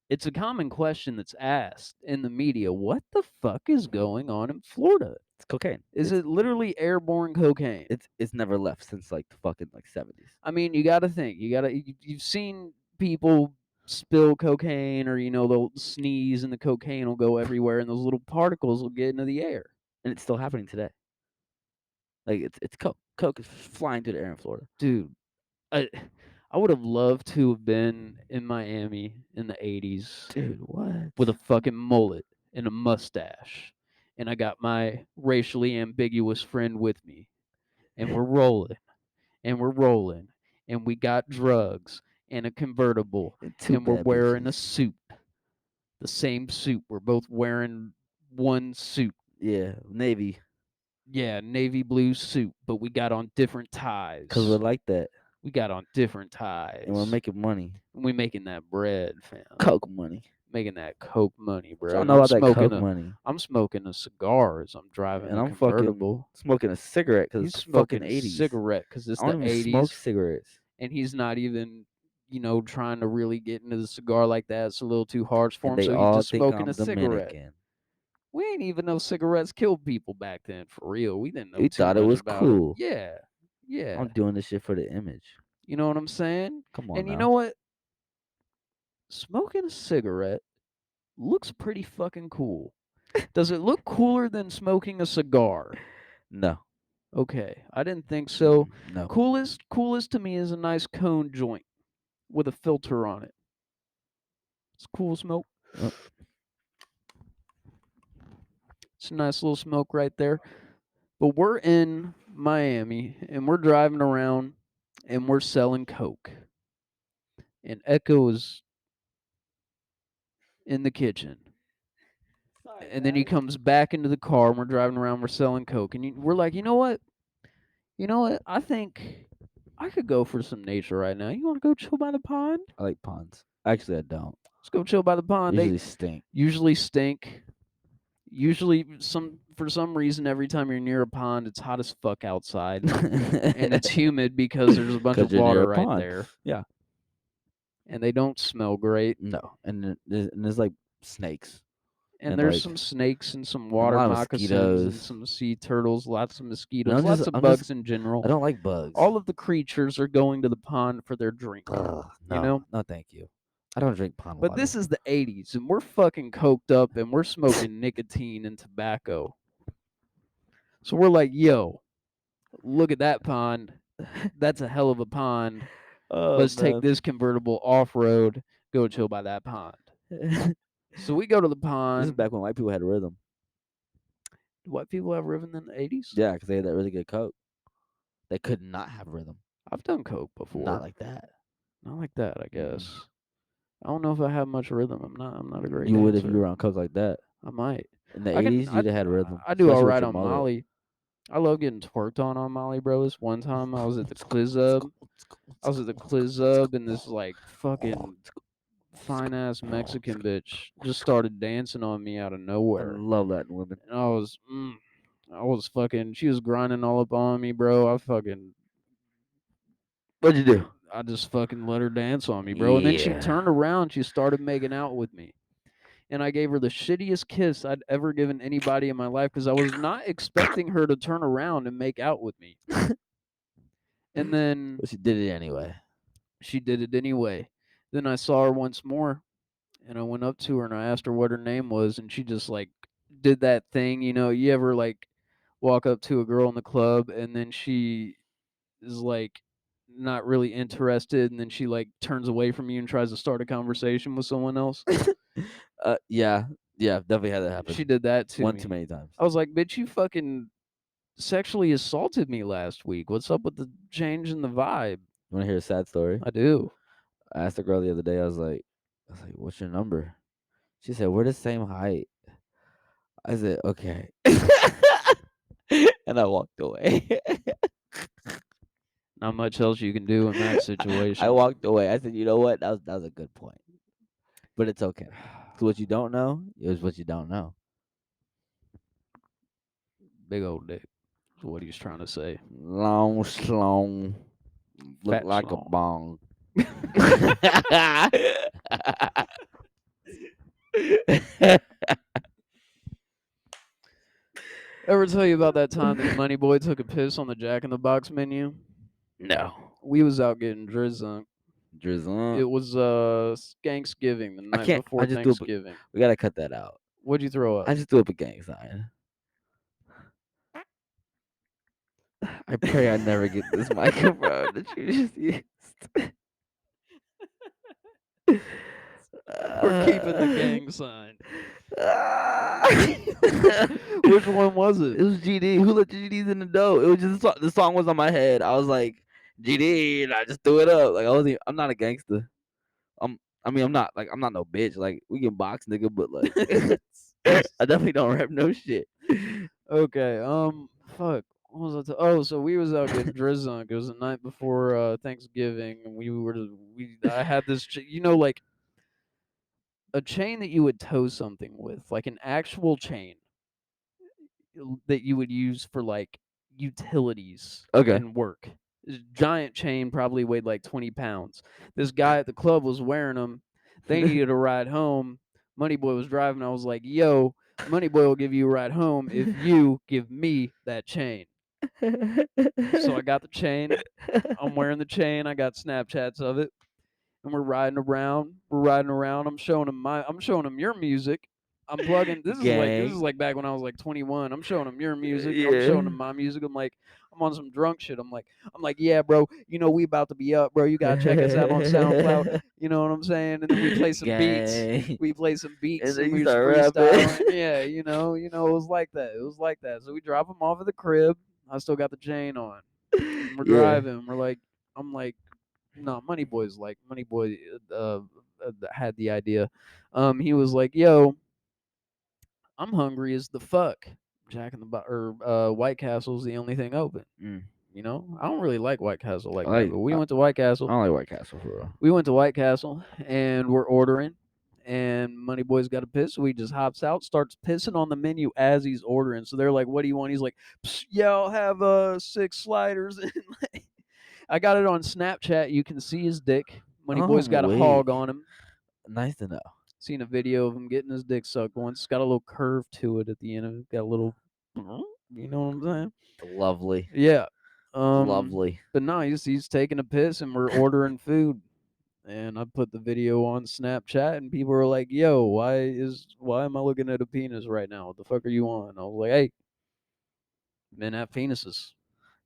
it's a common question that's asked in the media. What the fuck is going on in Florida? It's cocaine. Is it literally airborne cocaine? It's never left since like the fucking like 70s. I mean, you got to think. You've seen people spill cocaine, or they'll sneeze and the cocaine will go everywhere, and those little particles will get into the air. And it's still happening today. Like it's coke. Coke is flying through the air in Florida. Dude, I I would have loved to have been in Miami in the 80s Dude, what? with a fucking mullet and a mustache, and I got my racially ambiguous friend with me, and we're rolling, and we're rolling, and we got drugs and a convertible, And two and we're bad wearing a bitches. suit, the same suit. We're both wearing one suit. Yeah, Navy. Yeah, navy blue suit, but we got on different Cause we're ties. like that, We got on different and we're ties. making money. And we making that bread, fam. Coke money. Making that coke money, What bro. y'all And know about that Coke money? I'm smoking a cigar as I'm driving And the I'm fucking convertible. smoking a cigarette because He's it's the fucking smoking a 80s. cigarette because it's I don't the even smoke 80s, cigarettes. and he's not even, trying to really get into the cigar like that. It's a little too harsh for And him, they so he's all just think smoking a I'm cigarette. Dominican. We ain't even know cigarettes killed people back then, for real. We didn't know We too thought it much was about it. cool. Yeah, yeah. I'm doing this shit for the image. You know what I'm saying? Come on And you now. know what? Smoking a cigarette looks pretty fucking cool. Does it look cooler than smoking a cigar? No. Okay, I didn't think so. No. Coolest to me is a nice cone joint with a filter on it. It's cool smoke. Oh, It's a nice little smoke right there. But we're in Miami and we're driving around and we're selling coke. And Echo is in the kitchen. And then he comes back into the car and we're driving around, we're selling coke. And we're like, you know what? You know what? I think I could go for some nature right now. You want to go chill by the pond? I like ponds. Actually, I don't. Let's go chill by the pond. They Usually stink. usually stink. Usually, for some reason, every time you're near a pond, it's hot as fuck outside, and it's humid because there's a bunch Because of you're near water a right pond. there, Yeah. and they don't smell great. No. And there's like snakes. And And there's like some snakes and some and a water lot of moccasins and mosquitoes. some sea turtles, lots of And mosquitoes, lots of I'm just bugs in general. I don't like bugs. All of the creatures are going to the pond for their drink, Ugh, you no. know? No, thank you. I don't drink pond But water. this is the 80s, and we're fucking coked up, and we're smoking nicotine and tobacco. So we're like, yo, look at that pond. That's a hell of a pond. Oh Let's take man. this convertible off road, go chill by that pond. This So we go to the is pond. back when white people had rhythm. Do white people have rhythm in the 80s? Yeah, because they had that really good coke. They could not have rhythm. I've done coke before. Not like that. Not like that, I Mm-mm. guess. I don't know if I have much rhythm. I'm not a great You would dancer. if you were on coke like that. I might. In the I can. 80s, you'd have had rhythm. I do all Especially with right your on mullet. Molly. I love getting twerked on Molly, bro. This one time I was at the Let's go, let's Clizub. go, let's go, let's I was go, at the let's go, let's Clizub, go. and this like fucking Let's go, let's fine go, ass let's Mexican go. bitch just started dancing on me out of I nowhere, love that in women. and I was fucking. She was grinding all up on me, bro. What'd you do? I just fucking let her dance on me, bro. And then she Yeah. turned around, she started making out with me. And I gave her the shittiest kiss I'd ever given anybody in my life because I was not expecting her to turn around and make out with me. And then But she did it anyway. she did it anyway. Then I saw her once more and I went up to her and I asked her what her name was, and she just like did that thing, you ever like walk up to a girl in the club and then she is like not really interested, and then she like turns away from you and tries to start a conversation with someone else? Yeah. Yeah, definitely had that happen. She did that to One me. too many times. I was like, bitch, you fucking sexually assaulted me last week. What's up with the change in the vibe? You want to hear a sad story? I do. I asked a girl the other day. I was like, "What's your number?" She said, "We're the same height." I said, "Okay," and I walked away. Not much else you can do in that situation. I walked away. I said, "You know what? That was a good point, but it's okay. So what you don't know is what you don't know." Big old dick is what he's trying to say. Long slong, look Fat like a schlong. bong. Ever tell you about that time that Money Boy took a piss on the Jack in the Box menu? No. We was out getting drizzunk. Drizzle. It was Thanksgiving, the I night can't. I before just do it. Thanksgiving. We gotta cut that out. What'd you throw up? I just threw up a gang sign. I pray I never get this microphone that you just used. We're keeping the gang sign. Ah. Which one was It it? was GD. Who let the GDs in the dough? It was just the song was on my head. I was like, GD, and I just threw it up. Like I wasn't. I'm not a gangster. I mean, I'm not no bitch. Like we can box, nigga, but like, I definitely don't rap no shit. Okay, fuck. What was I? Oh, so we was out getting drizzunk. It was the night before Thanksgiving, and I had this, like a chain that you would tow something with, like an actual chain that you would use for like utilities Okay. and work. This giant chain probably weighed like 20 pounds. This guy at the club was wearing them. They needed a ride home. Moneyboy was driving. I was like, yo, Moneyboy will give you a ride home if you give me that chain. So I got the chain. I'm wearing the chain. I got Snapchats of it. And we're riding around. We're riding around. I'm showing him your music. I'm plugging. This is Gang. like back when I was like 21. I'm showing him your music. I'm showing him Yeah. my music. I'm on some drunk shit. I'm like, yeah, bro. We about to be up, bro. You gotta check us out on SoundCloud. You know what I'm saying? And then we play some beats. Gang. We play some And beats then and you we was start freestyling. rapping. Yeah, it was like that. It was like that. So we drop him off at the crib. I still got the chain on. And we're Yeah. driving. I'm like, no, Moneyboy had the idea. He was like, "Yo, I'm hungry as the fuck. Jack in the Box or White Castle's the only thing open. Mm. I don't really like White Castle I like that, like. but we I, went to White I Castle. don't like White Castle for real. We went to White Castle and we're ordering. And Moneyboy's got to piss, so he just hops out, starts pissing on the menu as he's ordering. So they're like, "What do you want?" He's like, "Yeah, I'll have 6 sliders." And I got it on Snapchat. You can see his dick. Moneyboy's got a hog Weak. on him. Nice to know. Seen a video of him getting his dick sucked once. It's got a little curve to it at the end of it. Got a little, you know what I'm saying? Lovely. Yeah. Lovely. But no, he's taking a piss and we're ordering food. And I put the video on Snapchat and people were like, "Yo, why am I looking at a penis right now? What the fuck are you on?" I was like, "Hey, men have penises.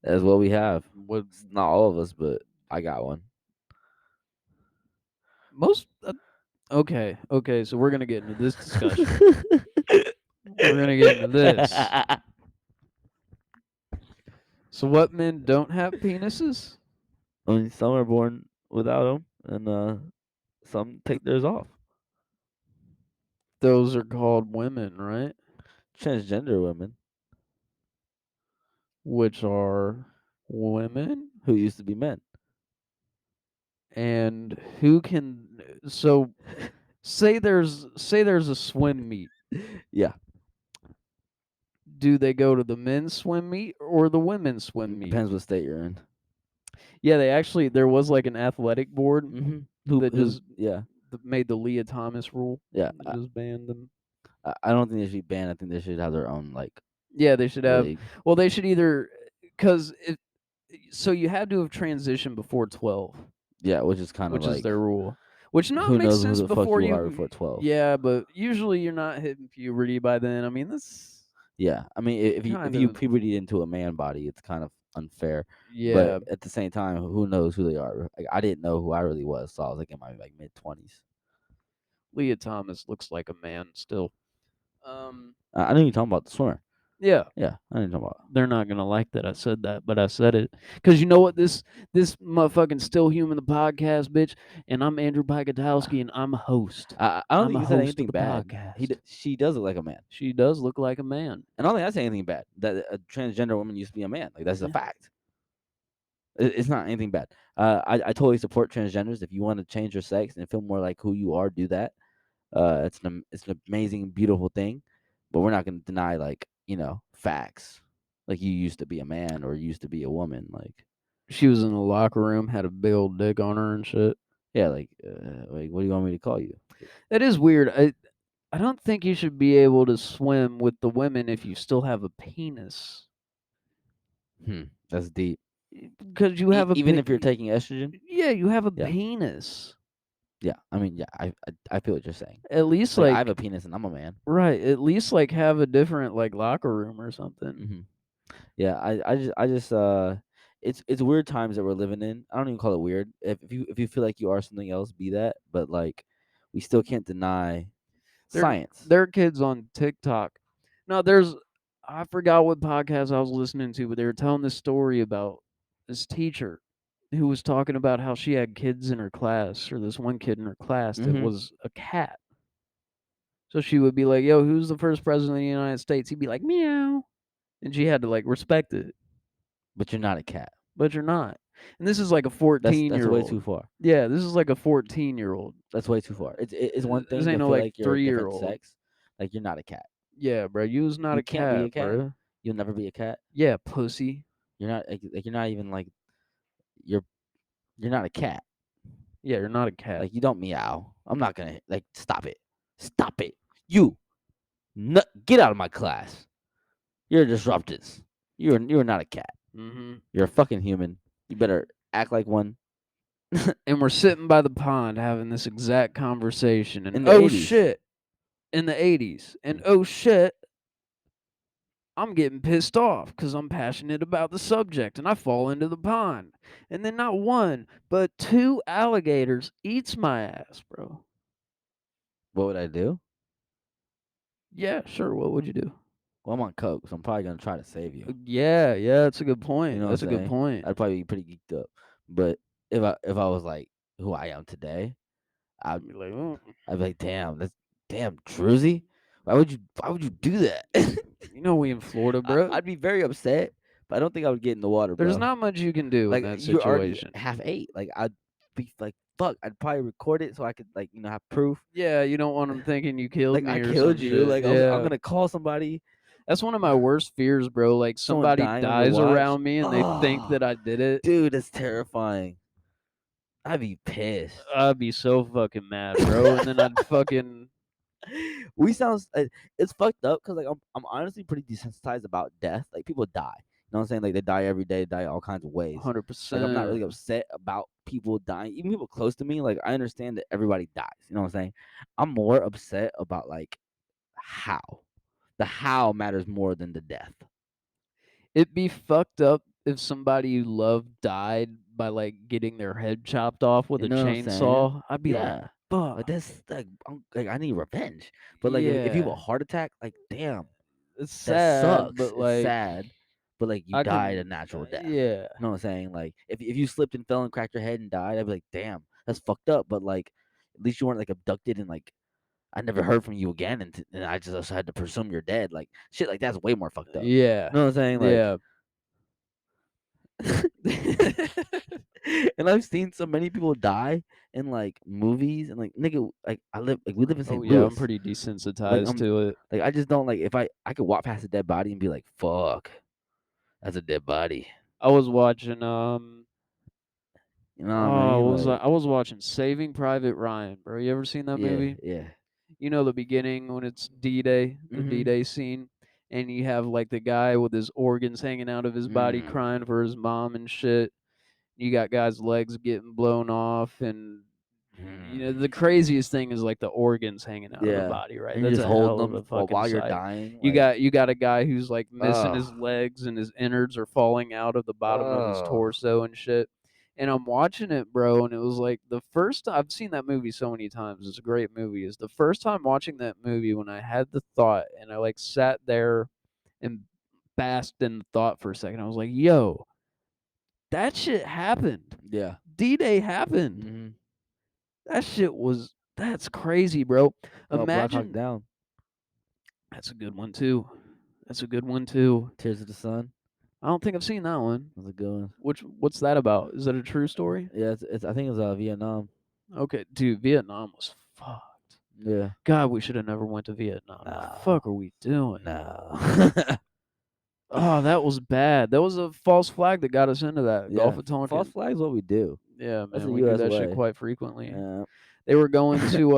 That's what we have. What It's not all of us, but I got one. most okay, so we're gonna get into this discussion. We're gonna get into this. So what men don't have penises? I mean, some are born without them, and some take theirs off. Those are called women, right? Transgender women Which are women. who used to be men. And who can so say there's a swim meet. Yeah, Do they go to the men's swim meet or the women's swim it meet? depends what state you're in. Yeah, there was like an athletic board Mm-hmm. that just Yeah, made the Leah Thomas rule. yeah. It just banned them. I don't think they should be banned. I think they should have their own like Yeah, they should have. league. Well, they should either because so you had to have transitioned before 12, Yeah, which is kind of which is like their rule. Which not who makes knows who sense the fuck before you are you. before 12. Yeah, but usually you're not hitting puberty by then. I mean, that's Yeah, I mean, if kind you of puberty into a man body, it's kind of unfair. But yeah. at the same time, who knows who they are? Like I didn't know who I really was, so I was like in my like mid-20s. Leah Thomas looks like a man still. Um, I know you're talking about the swimmer. yeah, Yeah, I know you're talking about. they're not gonna like that I said that, but I said it because you know what this motherfucking still human the podcast bitch, and I'm Andrew Pikatowski, and I'm a host. I don't I'm think a you said host of anything the bad. podcast. She does look like a man, She does look like a man. and I don't think I say anything bad. That a transgender woman used to be a man. Like that's a Yeah. fact. It's not anything bad. I totally support transgenders. If you want to change your sex and feel more like who you are, do that. It's an amazing, beautiful thing. But we're not going to deny like facts. Like you used to be a man or you used to be a woman. Like She was in the locker room, had a big old dick on her and shit. yeah, like what do you want me to call you? That is weird. I don't think you should be able to swim with the women if you still have a penis. That's deep. Because you have a Even if you're taking estrogen. yeah, you have a Yeah, penis. yeah. I mean, yeah. I feel what you're saying. At least Like I have a like penis and I'm a man. right, at least like have a different like locker room or something. hmm Yeah, I just it's weird times that we're living in. I don't even call it weird. If you feel like you are something else, be that. But like, we still can't deny There science. there are kids on TikTok. No, there's I forgot what podcast I was listening to, but they were telling this story about this teacher who was talking about how she had kids in her class, or this one kid in her class that hmm was a cat. So she would be like, "Yo, who's the first president of the United States?" He'd be like, "Meow," and she had to like respect it, But you're not a cat. but you're not. And this is like a That's 14 that's year way old. too far. Yeah, this is like a 14-year-old. That's way too far. It's one This thing ain't to no feel like like you're a 3 year different old. sex. Like you're not a cat. Yeah, bro, you was not You a can't be a cat, cat. bro. You'll never be a cat. Yeah, pussy. You're not like you're not even like you're you're not a cat. Yeah, you're not a cat. Like you don't meow. I'm not gonna like stop it. Stop it. You get out of my class. You're a disruptors. You're not a cat. Hmm. You're a fucking human. You better act like one. And we're sitting by the pond having this exact conversation, and In the oh 80s. shit, in the 80s, and oh shit, I'm getting pissed off because I'm passionate about the subject, and I fall into the pond, and then not one but two alligators eats my ass, bro. What would I do? Yeah, sure. What would you do? Well, I'm on coke, so I'm probably gonna try to save you. Yeah, yeah, that's a good You point. know what I'm That's a good saying? point. I'd probably be pretty geeked up. But if I was like who I am today, I'd Be like, oh, I'd be like, damn, Druzy, why would you do that? you know, we in Florida, bro. I'd be very upset, but I don't think I would get in the water, There's bro. not much you can do in Like that you're already situation. half eight. Like I'd be like, fuck. I'd probably record it so I could like have proof. Yeah, you don't want them thinking you killed Like me I or killed some you. shit. Like I'm Yeah. gonna call somebody. That's one of my worst fears, bro. Like Someone somebody dying on your dies watch. around me and they think Oh, that I did it. dude, that's terrifying. I'd be pissed. I'd be so fucking mad, bro. And then I'd fucking We sound it's fucked up because like I'm honestly pretty desensitized about death. Like people die. You know what I'm saying? Like they die every day, die all kinds of ways. Like I'm not 100%. really upset about people dying. Even people close to me, like I understand that everybody dies. You know what I'm saying? I'm more upset about like how. The how matters more than the death. It'd be fucked up if somebody you love died by like getting their head chopped off with You a know what I'm saying? chainsaw. I'd be like, Yeah. Like fuck. that's like I need revenge. But like if you have a Yeah. heart attack, like damn, It's that sad, sucks. but It's like sad. But like you I died a can natural death. yeah. You know what I'm saying? Like if you slipped and fell and cracked your head and died, I'd be like, damn, that's fucked up. But like at least you weren't like abducted and like I never heard from you again and I just had to presume you're dead. Like shit like that's way more fucked up. Yeah. You know what I'm saying? Like Yeah. and I've seen so many people die in like movies and like nigga like we live in Oh St. yeah, I'm Louis. pretty Like desensitized I'm to it. like I just don't like if I could walk past a dead body and be like, fuck, that's a dead body. I was watching You know what I oh, mean? what was I? Like I was watching Saving Private Ryan, bro. You ever seen that yeah, movie? yeah. You know the beginning when it's D-Day, the Mhm. D-Day scene, and you have like the guy with his organs hanging out of his body crying Mm. for his mom and shit. You got guys' legs getting blown off, and the Mm. craziest thing is like the organs hanging out of the Yeah. body, right? And you're That's just a holding hell of a them fucking while you're sight. dying. You Like, got you got a guy who's like missing ugh, his legs and his innards are falling out of the bottom of his ugh. torso and shit. And I'm watching it, bro, and it was like the first time I've seen that movie so many times. It's a great movie. Is the first time watching that movie when I had the thought and I like sat there and basked in the thought for a second. I was like, yo, that shit happened. Yeah. D-Day happened. Mhm. That's crazy, bro. Black Hawk Imagine Down, that's a good one too. That's a good one too. Tears of the Sun. I don't think I've seen that one. That's a good one. What's that about? Is that a true story? Yeah, it's I think it's Vietnam. Okay, dude, Vietnam was fucked. Yeah. God, we should have never went to Vietnam. The No. fuck are we doing? No. Oh, that was bad. That was a false flag that got us into that Gulf Yeah. of False Tonkin. flag is what we do. Yeah, That's man, the we do U.S. that shit way. quite frequently. Yeah. They were going to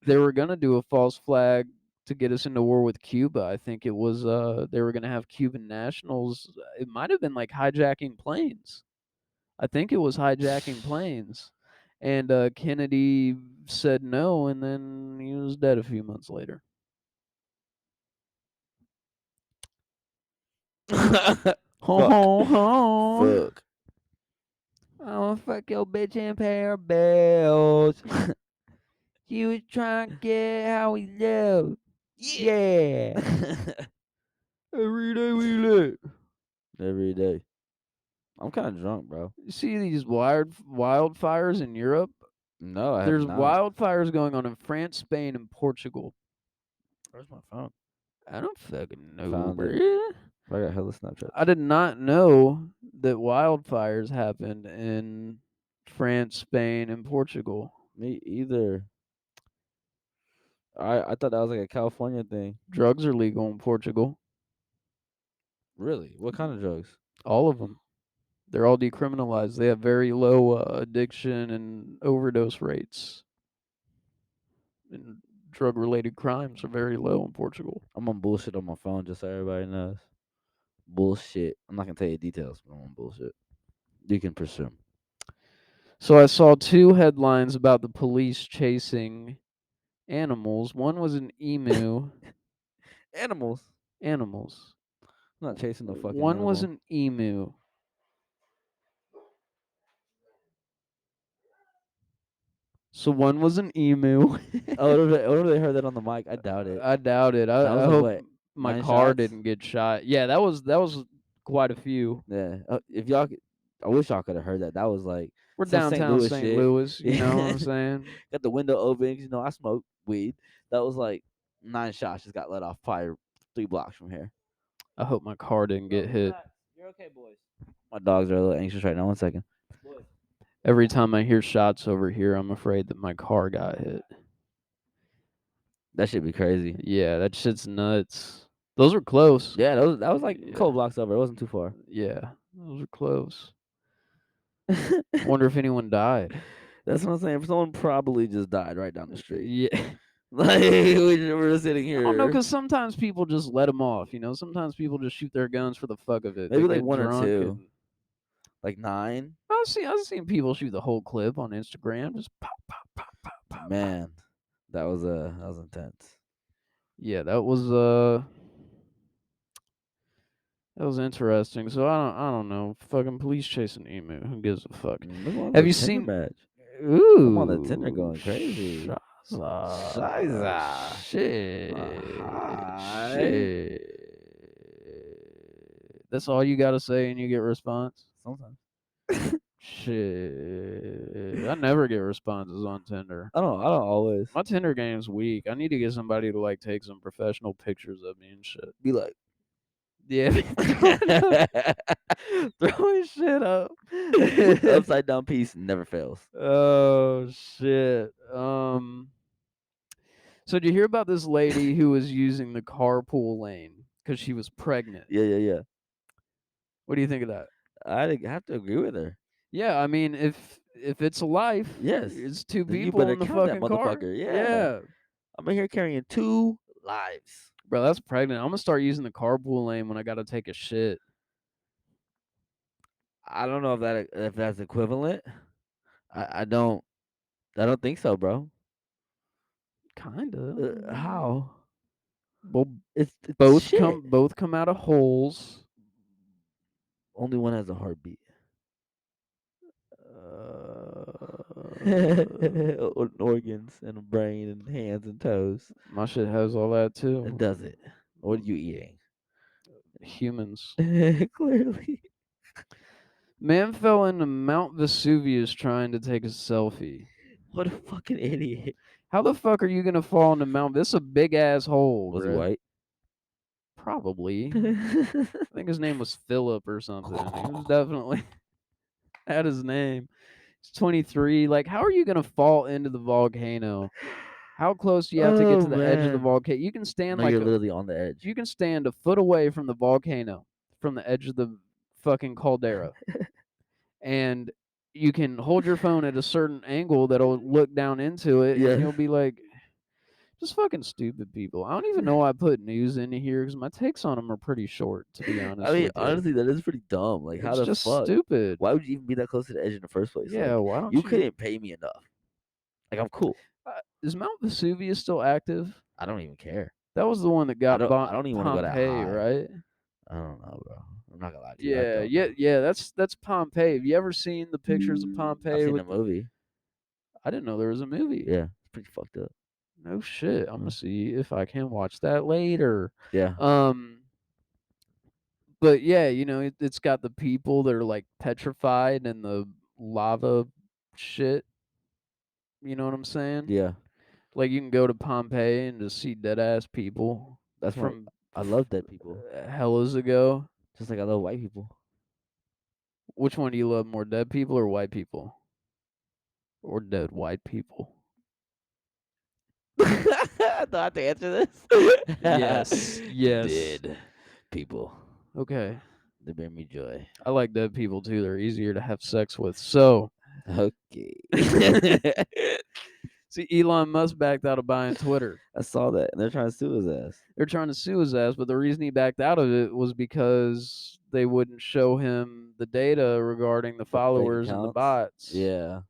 they were gonna do a false flag to get us into war with Cuba. I think it was they were gonna have Cuban nationals. It might have been like hijacking planes. I think it was hijacking planes. And Kennedy said no, and then he was dead a few months later. Ho Fuck. ho ho! Fuck. Oh fuck your bitch in pair of bells. She was trying to get how we live. Yeah. Yeah. Every day we live. Every day. I'm kind of drunk, bro. You see these wildfires in Europe? No, I have There's not. wildfires going on in France, Spain, and Portugal. Where's my phone? I don't fucking know, Found it. bruh. I got hella I Snapchats. did not know that wildfires happened in France, Spain, and Portugal. Me either. I thought that was like a California thing. Drugs are legal in Portugal. Really? What kind of drugs? All of them. They're all decriminalized. They have very low addiction and overdose rates. And drug related crimes are very low in Portugal. I'm on bullshit on my phone, just so everybody knows. Bullshit. I'm not gonna tell you details, but I'm on bullshit. You can presume. So I saw two headlines about the police chasing animals. One was an emu. Animals. Animals. I'm not chasing no fucking One was animal. an emu. So one was an emu. What if they heard that on the mic? I doubt it. I doubt it. That I was like hope what, my 9 car shots? didn't get shot. Yeah, that was quite a few. Yeah. If y'all, I wish y'all could have heard that. That was like We're some St. downtown Louis St. shit. Louis, you know what Yeah. I'm saying? Got the window open 'cause, I smoke weed. That was like 9 shots just got let off fire 3 blocks from here. I hope my car didn't get hit. Relax. You're okay, boys. My dogs are a little anxious right now. 1 second. Boys. Every time I hear shots over here, I'm afraid that my car got hit. That should be crazy. Yeah, that shit's nuts. Those were close. Yeah, that was like a Yeah. couple blocks over. It wasn't too far. Yeah, those were close. Wonder if anyone died. That's what I'm saying. Someone probably just died right down the street. Yeah. Like we're just sitting I don't know, here. because sometimes people just let them off, Sometimes people just shoot their guns for the fuck of it. Maybe They like get 1 or 2, drunk and... like 9. I've seen people shoot the whole clip on Instagram. Just pop, pop, pop, pop, pop, pop. Man, that was intense. Yeah, that was interesting. So I don't know. Fucking police chasing emu. Who gives a fuck? Look on Have the you Tinder seen? match. I'm on the Tinder Ooh, going crazy. Shiza. Shit. Hi. Shit. That's all you gotta say, and you get response. Sometimes Shit. I never get responses on Tinder. I don't always My Tinder game's weak. I need to get somebody to like take some professional pictures of me and shit. be like. Yeah, throwing shit up. Upside down piece never fails. Oh shit. So did you hear about this lady who was using the carpool lane because she was pregnant? Yeah. What do you think of that? I have to agree with her. Yeah, I mean, if it's a life, Yes. it's two Then you people better in the count that fucking car. motherfucker. Yeah. Yeah, I'm in here carrying 2 lives. bro, that's pregnant. I'm gonna start using the carpool lane when I gotta take a shit. I don't know if that's equivalent. I don't think so, bro. Kinda. How? Well, It's shit. both come out of holes. Only one has a heartbeat. Organs and a brain and hands and toes. My shit has all that It too. does it. What are you eating? Humans. Clearly. Man fell into Mount Vesuvius trying to take a selfie. What a fucking idiot. How the fuck are you gonna fall into Mount? This is a big ass hole, Was he bruh. white? Probably. I think his name was Philip or something. He was definitely had his name. He's 23. Like, how are you gonna fall into the volcano? How close do you have to get Oh to the edge of the man. volcano? You can stand No, you're literally on the edge. you can stand a foot away from the volcano, from the edge of the fucking caldera, and you can hold your phone at a certain angle that'll look down into it, Yeah. and you'll be like, Just fucking stupid people. I don't even know why I put news into here because my takes on them are pretty short, to be I honest mean, with you. honestly, that is pretty dumb. Like, how It's the just fuck? stupid. Why would you even be that close to the edge in the first place? Yeah, Like, why you don't you? couldn't pay me enough. Like, I'm cool. Is Mount Vesuvius still active? I don't even care. That was the one that got I don't even want to go that Pompeii, high. right? I don't know, bro. I'm not gonna lie to you. I Yeah, don't yeah, know. yeah. That's Pompeii. Have you ever seen the pictures of I've Pompeii seen the with the? movie. I didn't know there was a movie. Yeah, it's pretty fucked up. No shit. I'm Uh, gonna see if I can watch that later. yeah, Um, but yeah, it's got the people that are like petrified and the lava shit. You know what I'm saying? yeah. Like you can go to Pompeii and just see dead ass people That's why from I love dead people. hellas ago. Just like I love white people. Which one do you love more, dead people or white people? Or dead white people? Do I have to answer this? Yes, yes. Dead people. Okay. They bring me joy. I like dead people too. They're easier to have sex with. So, Okay. see, Elon Musk backed out of buying Twitter. I saw that, and they're trying to sue his ass They're trying to sue his ass, but the reason he backed out of it was because they wouldn't show him the data regarding the for the fake followers and the accounts. bots. Yeah.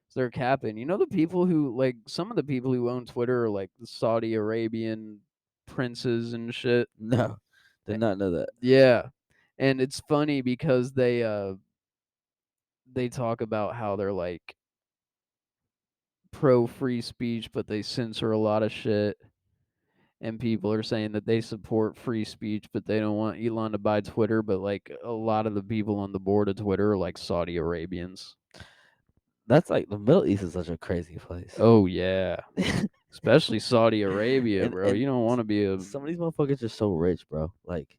So they're capping. You know, the people who, like, some of the people who own Twitter are like the Saudi Arabian princes and shit. No, Eh, did not know that. Yeah. And it's funny because they talk about how they're like pro free speech, but they censor a lot of shit. And people are saying that they support free speech, but they don't want Elon to buy Twitter. But like a lot of the people on the board of Twitter are like Saudi Arabians. That's like the Middle East is such a crazy place. Oh yeah, especially Saudi Arabia, bro. And You don't want to be a some of these motherfuckers are so rich, bro. Like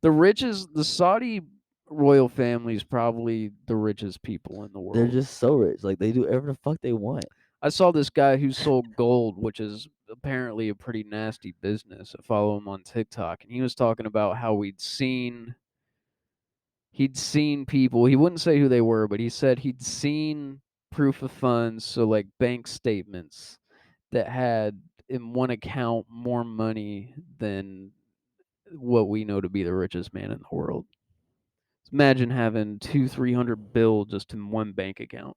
the richest. The Saudi royal family is probably the richest people in the they're world. just so rich. Like they do whatever the fuck they want. I saw this guy who sold gold, which is apparently a pretty nasty business. I follow him on TikTok, and he was talking about how he'd seen people. He wouldn't say who they were, but he said he'd seen proof of funds, so like bank statements that had in one account more money than what we know to be the richest man in the world. Imagine having 300 bill just in one bank account.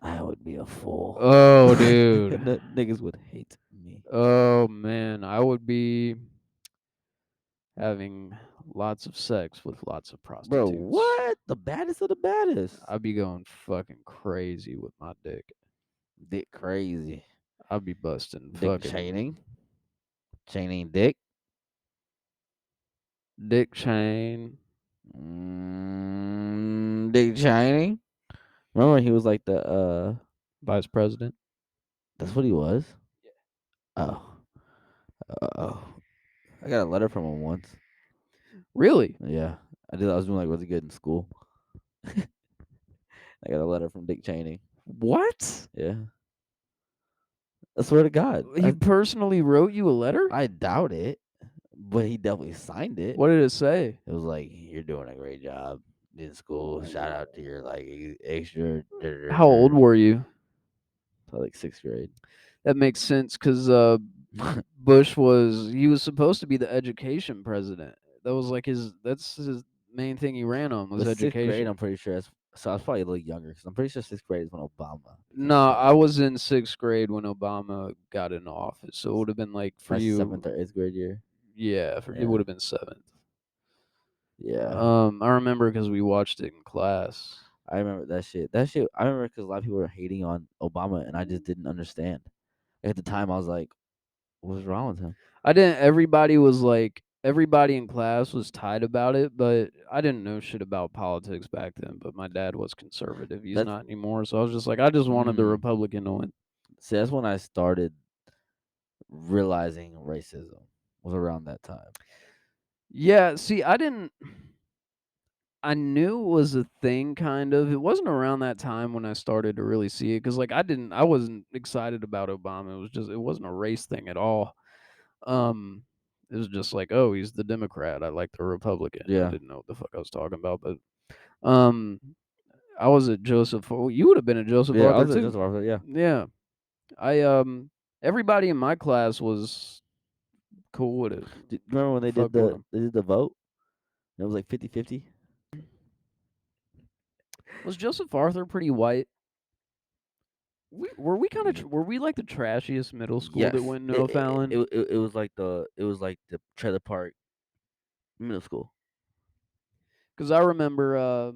I would be a fool. Oh, dude. Niggas would hate me. Oh man, I would be having lots of sex with lots of Bro, prostitutes. what? The baddest of the baddest. I'd be going fucking crazy with my dick. Dick crazy. I'd be busting Dick fucking chaining. Chaining dick. dick chain. Dick chaining. Remember when he was like the Vice president. that's what he was? Oh. Oh. I got a letter from him once. Really? Yeah. I was doing like really good in school. I got a letter from Dick Cheney. What? Yeah. I swear to God. He personally wrote you a letter? I doubt it. But he definitely signed it. What did it say? It was like, "You're doing a great job in school. Shout out to your like extra." How old were you? Probably like 6th grade. That makes sense because Bush he was supposed to be the education president. That was like that's his main thing he ran on was But 6th grade, I'm education. pretty sure. So I was probably a little younger because I'm pretty sure 6th grade is when Obama became No, I president. was in sixth grade when Obama got in office, so it would have been like for My you, 7th or 8th grade year. yeah, it Yeah. would have been seventh. Yeah. I remember because we watched it in class. I remember that shit. That shit. I remember because a lot of people were hating on Obama, and I just didn't understand. At the time, I was like, "What's wrong with him?" I didn't. Everybody in class was tight about it, but I didn't know shit about politics back then. But my dad was conservative. He's That's not anymore, so I was just like, I just wanted the mm, Republican to win. see. That's when I started realizing racism was around that time. Yeah, see, I didn't. I knew it was a thing, kind of. It wasn't around that time when I started to really see it, because like I wasn't excited about Obama. It wasn't a race thing at all. Um, it was just like, oh, he's the Democrat. I like the Republican. I Yeah, didn't know what the fuck I was talking about, but um, I was at Joseph. You would have been at Joseph yeah. I Arthur was at too. Joseph Arthur. Yeah, Yeah. I everybody in my class was cool with it. Remember when Fucked with them. they did the vote? And it was like 50-50. Was Joseph Arthur pretty white? Were we kind of Ye- were we like the trashiest middle school that Yes, went no Fallon? it was like the trailer park middle school. Because I remember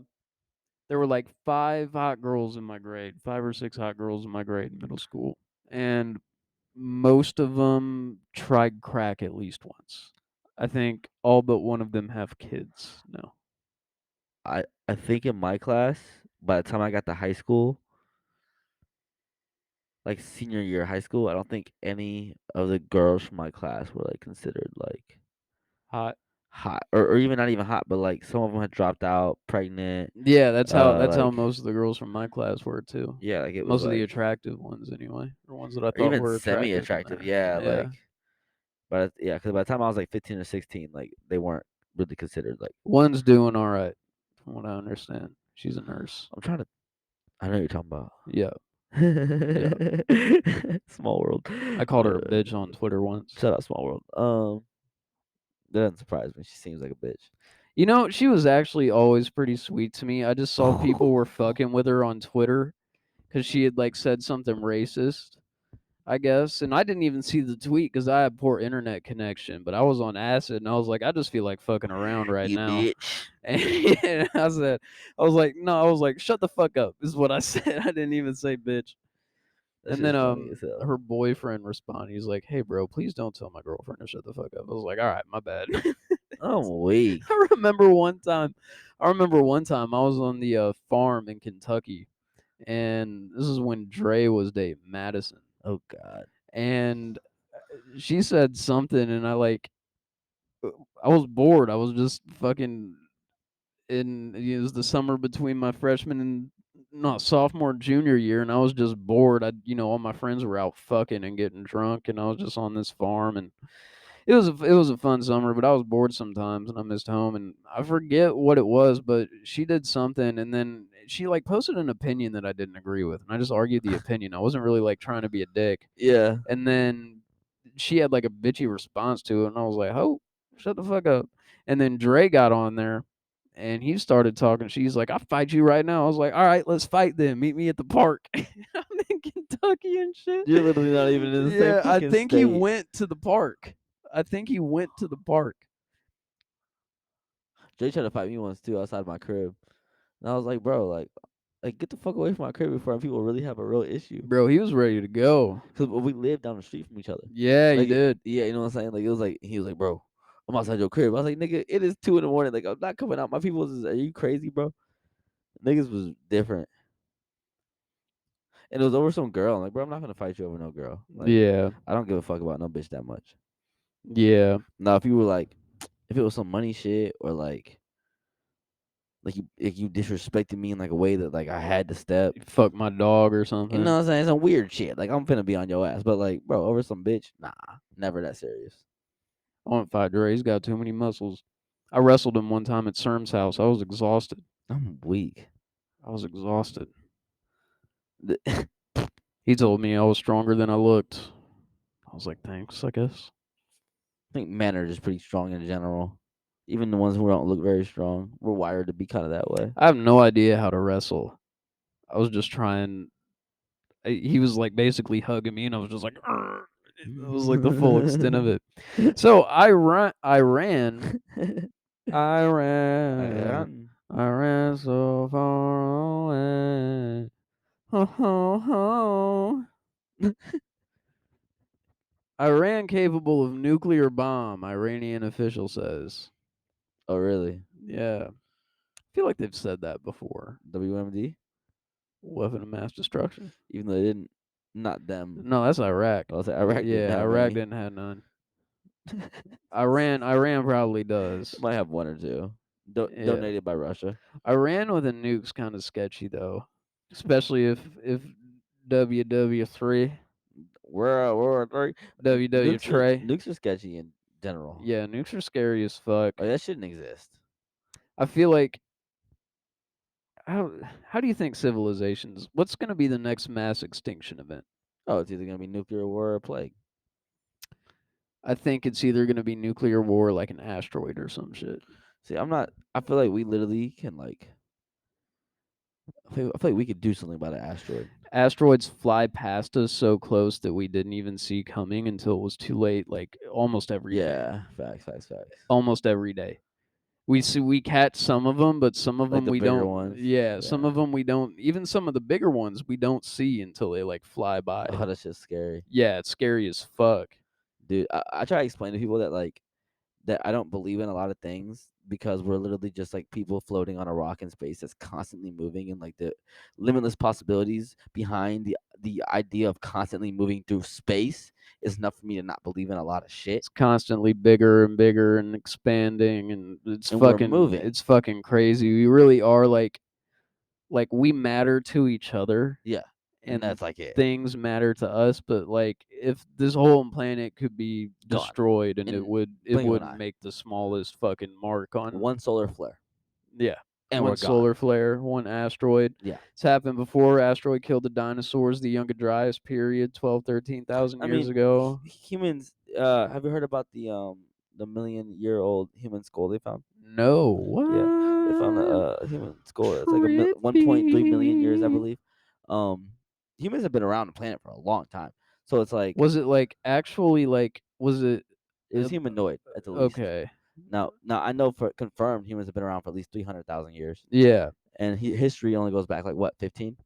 there were like 5 hot girls in my grade, 5 or 6 hot girls in my grade in middle school, and most of them tried crack at least once. I think all but one of them have kids now. I think in my class, by the time I got to high school, like senior year of high school, I don't think any of the girls from my class were like considered like Hot. hot, or even not even hot, but like some of them had dropped out, pregnant, Yeah, that's how like most of the girls from my class were too. yeah, like it was Most of the like, attractive ones, anyway, or ones that I or thought even were semi attractive in attractive, there. yeah, Yeah, like, but yeah, because by the time I was like 15 or 16, like they weren't really considered like. one's doing all right, from what I understand. She's a nurse. I'm trying to, I know what you're talking about. Yeah, yeah. Small world. I called her a bitch on Twitter once. Shout out Small World. That doesn't surprise me. She seems like a bitch. You know, she was actually always pretty sweet to me. I just saw people were fucking with her on Twitter because she had like said something racist, I guess. And I didn't even see the tweet because I had poor internet connection. But I was on acid and I was like, I just feel like fucking around right You now. bitch. And I was like, no, I was like, shut the fuck up, is what I said. I didn't even say bitch. That And shit's then funny as hell. her boyfriend responded. He's like, hey bro, please don't tell my girlfriend to shut the fuck up. I was like, all right, my bad. I'm weak. I remember one time. I was on the farm in Kentucky, and this is when Dre was dating Madison, Oh God. and she said something, and I was bored. I was just fucking in. It was the summer between my freshman and not sophomore junior year, and I was just bored. All my friends were out fucking and getting drunk, and I was just on this farm, and it was a fun summer, but I was bored sometimes and I missed home, and I forget what it was, but she did something, and then she like posted an opinion that I didn't agree with, and I just argued the opinion. I wasn't really like trying to be a dick. Yeah. And then she had like a bitchy response to it, and I was like, "Oh, shut the fuck up." And then Dre got on there and he started talking. She's like, "I'll fight you right now." I was like, "All right, let's fight then. Meet me at the park." I'm in Kentucky and shit. You're literally not even in the same Yeah, I fucking think he state. went to the park. I think he went to the park. Jay tried to fight me once too outside my crib, and I was like, bro, like get the fuck away from my crib before people really have a real issue. Bro, he was ready to go. Cause we lived down the street from each other. Yeah, he did. Yeah, you know what I'm saying? Like it was like he was like, bro, I'm outside your crib. I was like, nigga, it is 2 in the morning. Like I'm not coming out. My people is, are you crazy, bro? Niggas was different, and it was over some girl. I'm like, bro, I'm not gonna fight you over no girl. Like Yeah. I don't give a fuck about no bitch that much. Yeah. Now if you were like, if it was some money shit or like you disrespected me in like a way that like I had to step. Fuck my dog or You know something. what I'm saying? Some weird shit. Like I'm finna be on your ass. But like, bro, over some bitch, nah, never that serious. I won't fight Dre. He's got too many muscles. I wrestled him one time at CERM's house. I was exhausted. I'm weak. I was exhausted. I He told me I was stronger than I looked. I was like, thanks, I guess. think men are just pretty strong in general. Even the ones who don't look very strong, we're wired to be kind of that way. I have no idea how to wrestle. I was just trying. He was like basically hugging me, and I was just like, "Arr." It was like the full extent of it. So I ran, Ayan. I ran so far away. Ho, ho, ho. Iran capable of nuclear bomb, Iranian official says. Oh really? Yeah, I feel like they've said that before. WMD? Weapon of mass destruction. Even though they didn't, not them. No, that's Iraq. I'll say Iraq didn't Yeah, have Iraq any. didn't have none. Iran probably does. Might have one or two. Yeah, Donated by Russia. Iran with a nuke's kind of sketchy though, especially if WW3 World War III. WW3. Nukes are sketchy in general. Yeah, nukes are scary as fuck. Like that shouldn't exist. I feel like how how do you think civilizations? What's going to be the next mass extinction event? Oh, it's either gonna be nuclear war or a plague. I think it's either going to be nuclear war, like an asteroid or some shit. See, I'm not. I feel like we literally can like. I feel like we could do something about an asteroid. Asteroids fly past us so close that we didn't even see coming until it was too late, like almost every day. Yeah, facts, facts, facts. Almost every day. We catch some of them, but some of Like them the we bigger don't. ones. Yeah, some Yeah. of them we don't. Even some of the bigger ones we don't see until they like fly by. Oh, that's just scary, Yeah, it's scary as fuck. dude. I try to explain to people that like that I don't believe in a lot of things because we're literally just like people floating on a rock in space that's constantly moving, and like the limitless possibilities behind the idea of constantly moving through space is enough for me to not believe in a lot of shit. It's constantly bigger and expanding, and And we're moving. it's fucking crazy. We really are like we matter to each other, Yeah. And and that's like it. things matter to us, but like if this whole planet could be Gone. destroyed and In it blink of an wouldn't eye. make the smallest fucking mark on. One solar flare. Yeah. And One we're gone. solar flare, one asteroid. Yeah. It's happened before. Asteroid killed the dinosaurs, the Younger Dryas period, 12, 13,000 I years mean, ago. humans. Have you heard about the million-year-old human skull they found? No. Yeah, they found What? a human skull. It's like 1.3 million years, I Trippy. believe. Um, Humans have been around the planet for a long time, so it's like Was it like actually like was it it was uh, humanoid at the least. okay. Now I know for confirmed humans have been around for at least 300,000 years, Yeah. and history only goes back like what 15?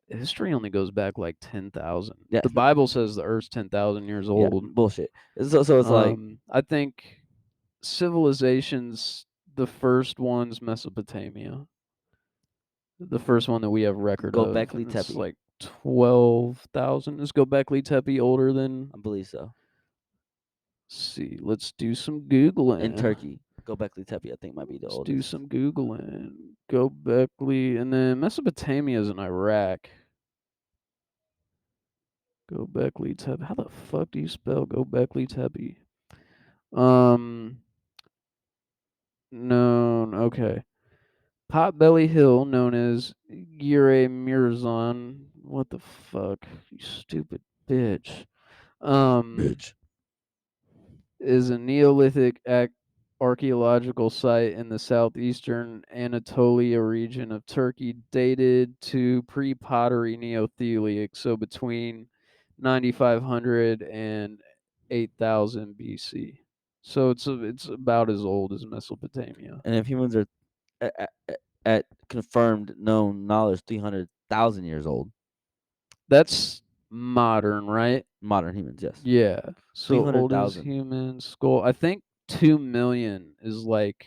History only goes back like 10,000. Yeah, The Bible says the earth's 10,000 years yeah, old. bullshit. So it's like I think civilizations, the first one's Mesopotamia, the first one that we have record of, Gobekli and it's Tepe. like 12,000. Is Gobekli Tepe older than? I believe so. See, let's do some In googling. Turkey, Gobekli Tepe I think might be the Let's do oldest. some googling. Gobekli, and then Mesopotamia is in Iraq. Gobekli Tepe. How the fuck do you spell Gobekli Tepe? Um, no, okay. Potbelly Hill, known as Gire Mirzon. What the fuck? You stupid bitch. Um, Bitch. is a Neolithic archaeological site in the southeastern Anatolia region of Turkey, dated to pre-pottery Neolithic, so between 9,500 and 8,000 BC. So it's about as old as Mesopotamia. And if humans are at confirmed known knowledge 300,000 years old, That's modern, right? modern humans, yes. Yeah. So old as 300,000. human skull. I think 2 million is like.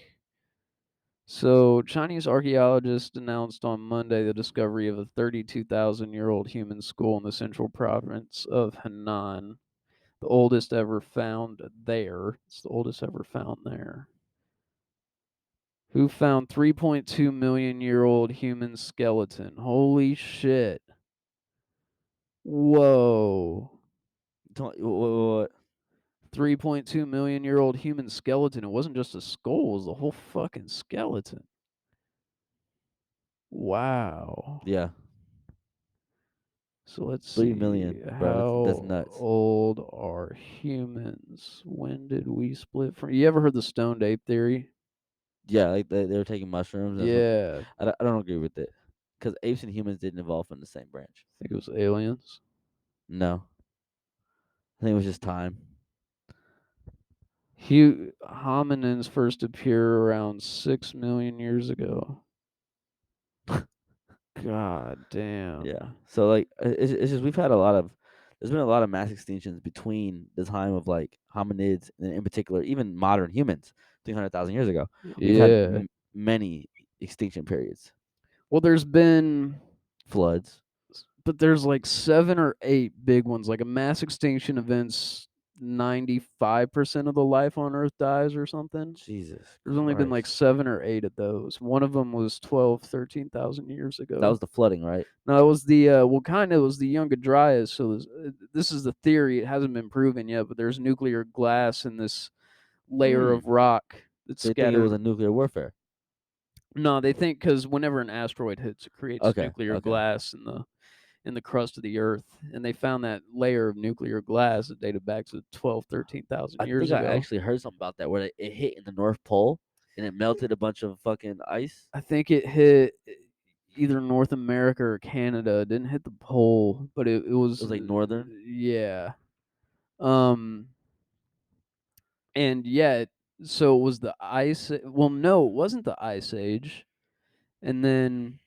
So Chinese archaeologists announced on Monday the discovery of a 32,000-year-old human skull in the central province of Henan, the oldest ever found there. It's the oldest ever found there. Who found 3.2 million year old human skeleton? Holy shit. Whoa. What? 3.2 million year old human skeleton. It wasn't just a skull, it was the whole fucking skeleton. Wow. Yeah, So let's 3 million, see. bro. That's How nuts. old are humans? When did we split from? You ever heard the stoned ape theory? Yeah, like they were taking mushrooms. That's what Yeah. I don't agree with it because apes and humans didn't evolve from the same branch. I think it was aliens. No, I think it was just time. Hominins first appear around 6 million years ago. God Yeah. damn. So like it's just we've had a lot of there's been a lot of mass extinctions between the time of like hominids and in particular even modern humans 300,000 years ago. We've had Yeah. many extinction periods, Well, there's been, floods. but there's like 7 or 8 big ones. Like a mass extinction events, 95% of the life on Earth dies or something. Jesus There's only been like Christ. 7 or 8 of those. One of them was 12, 13,000 years That was ago. the flooding, right? No, it was the well, kind of was the Younger Dryas. So this is the theory. It hasn't been proven yet, but there's nuclear glass in this layer Hmm. of rock that's So you think it was scattered. a nuclear warfare? No, they think because whenever an asteroid hits, it creates Okay, nuclear okay. glass in the crust of the earth, and they found that layer of nuclear glass that dated back to 12, 13,000 I think years I ago. actually heard something about that where it hit in the North Pole and it melted a bunch of fucking ice. I think it hit either North America or Canada. It didn't hit the pole, but it It was was like northern. yeah. Um and yet so it was the well, no, it wasn't the ice age. And then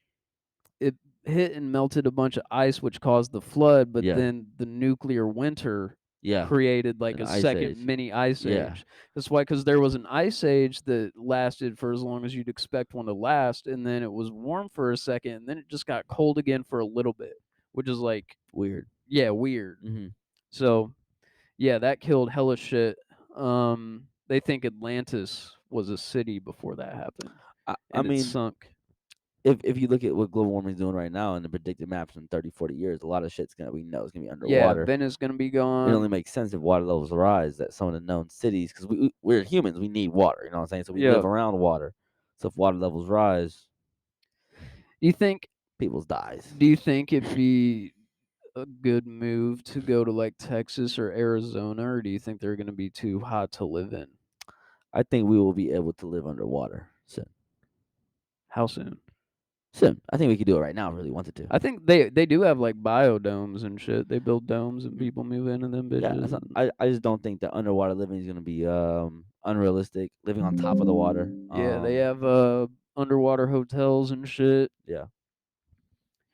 it hit and melted a bunch of ice, which caused the flood, but Yeah, then the nuclear winter yeah, created like an a ice second age. mini ice Yeah, age. That's why, because there was an ice age that lasted for as long as you'd expect one to last, and then it was warm for a second, and then it just got cold again for a little bit, which is like, weird. yeah, weird. Hmm. So, yeah, that killed hella shit. They think Atlantis was a city before that happened, I and it mean, sunk. if you look at what global warming is doing right now and the predicted maps in 30, 40 years, a lot of shit's gonna we know it's gonna be Yeah, underwater. Venice gonna be It only gone. makes sense if water levels rise that some of the known cities, because we're humans, we need water. You know what I'm saying? So we live Yeah. around water. So if water levels rise, You think? people's dies. Do you think it'd be a good move to go to like Texas or Arizona, or do you think they're gonna be too hot to live in? I think we will be able to live underwater soon. How soon? Soon. I think we could do it right now if we really wanted to. I think they do have like biodomes and shit. They build domes and Mm. people move into them Yeah, bitches. I just don't think that underwater living is gonna be unrealistic. Living on top of the water. Yeah, they have underwater hotels and shit. Yeah.